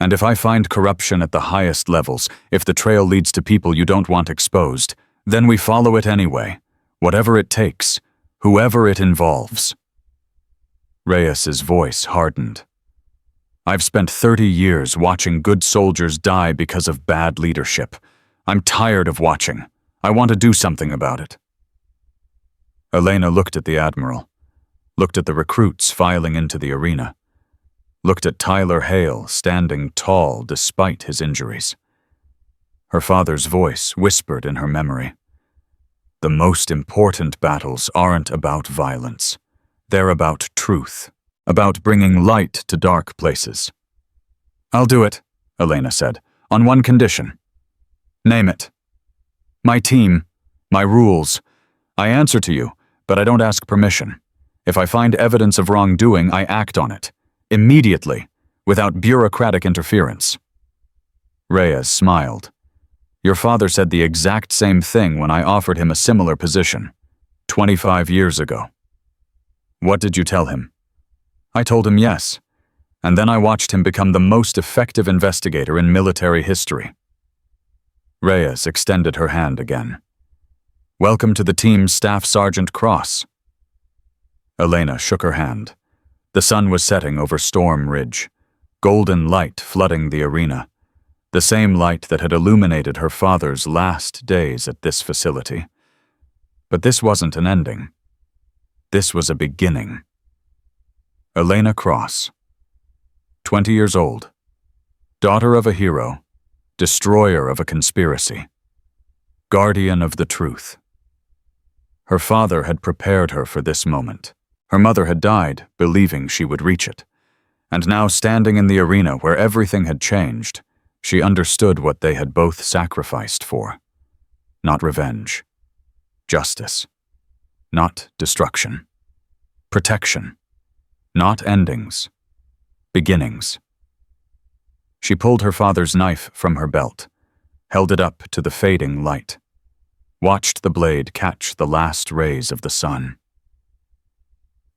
And if I find corruption at the highest levels, if the trail leads to people you don't want exposed, then we follow it anyway, whatever it takes, whoever it involves. Reyes's voice hardened. I've spent 30 years watching good soldiers die because of bad leadership. I'm tired of watching. I want to do something about it. Elena looked at the Admiral, looked at the recruits filing into the arena, looked at Tyler Hale standing tall despite his injuries. Her father's voice whispered in her memory. The most important battles aren't about violence. They're about truth, about bringing light to dark places. I'll do it, Elena said, on one condition. Name it. My team, my rules. I answer to you, but I don't ask permission. If I find evidence of wrongdoing, I act on it. Immediately, without bureaucratic interference. Reyes smiled. Your father said the exact same thing when I offered him a similar position, 25 years ago. What did you tell him? I told him yes, and then I watched him become the most effective investigator in military history. Reyes extended her hand again. Welcome to the team's Staff Sergeant Cross. Elena shook her hand. The sun was setting over Storm Ridge, golden light flooding the arena, the same light that had illuminated her father's last days at this facility. But this wasn't an ending. This was a beginning. Elena Cross, 20 years old, daughter of a hero, destroyer of a conspiracy, guardian of the truth. Her father had prepared her for this moment. Her mother had died, believing she would reach it. And now, standing in the arena where everything had changed, she understood what they had both sacrificed for. Not revenge. Justice. Not destruction. Protection. Not endings. Beginnings. She pulled her father's knife from her belt, held it up to the fading light, watched the blade catch the last rays of the sun.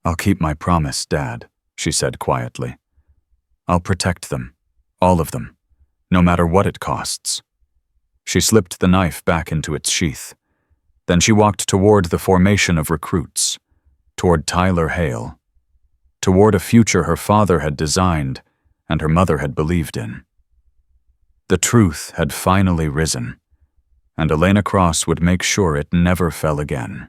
I'll keep my promise, Dad, she said quietly. I'll protect them, all of them, no matter what it costs. She slipped the knife back into its sheath. Then she walked toward the formation of recruits, toward Tyler Hale, toward a future her father had designed and her mother had believed in. The truth had finally risen, and Elena Cross would make sure it never fell again.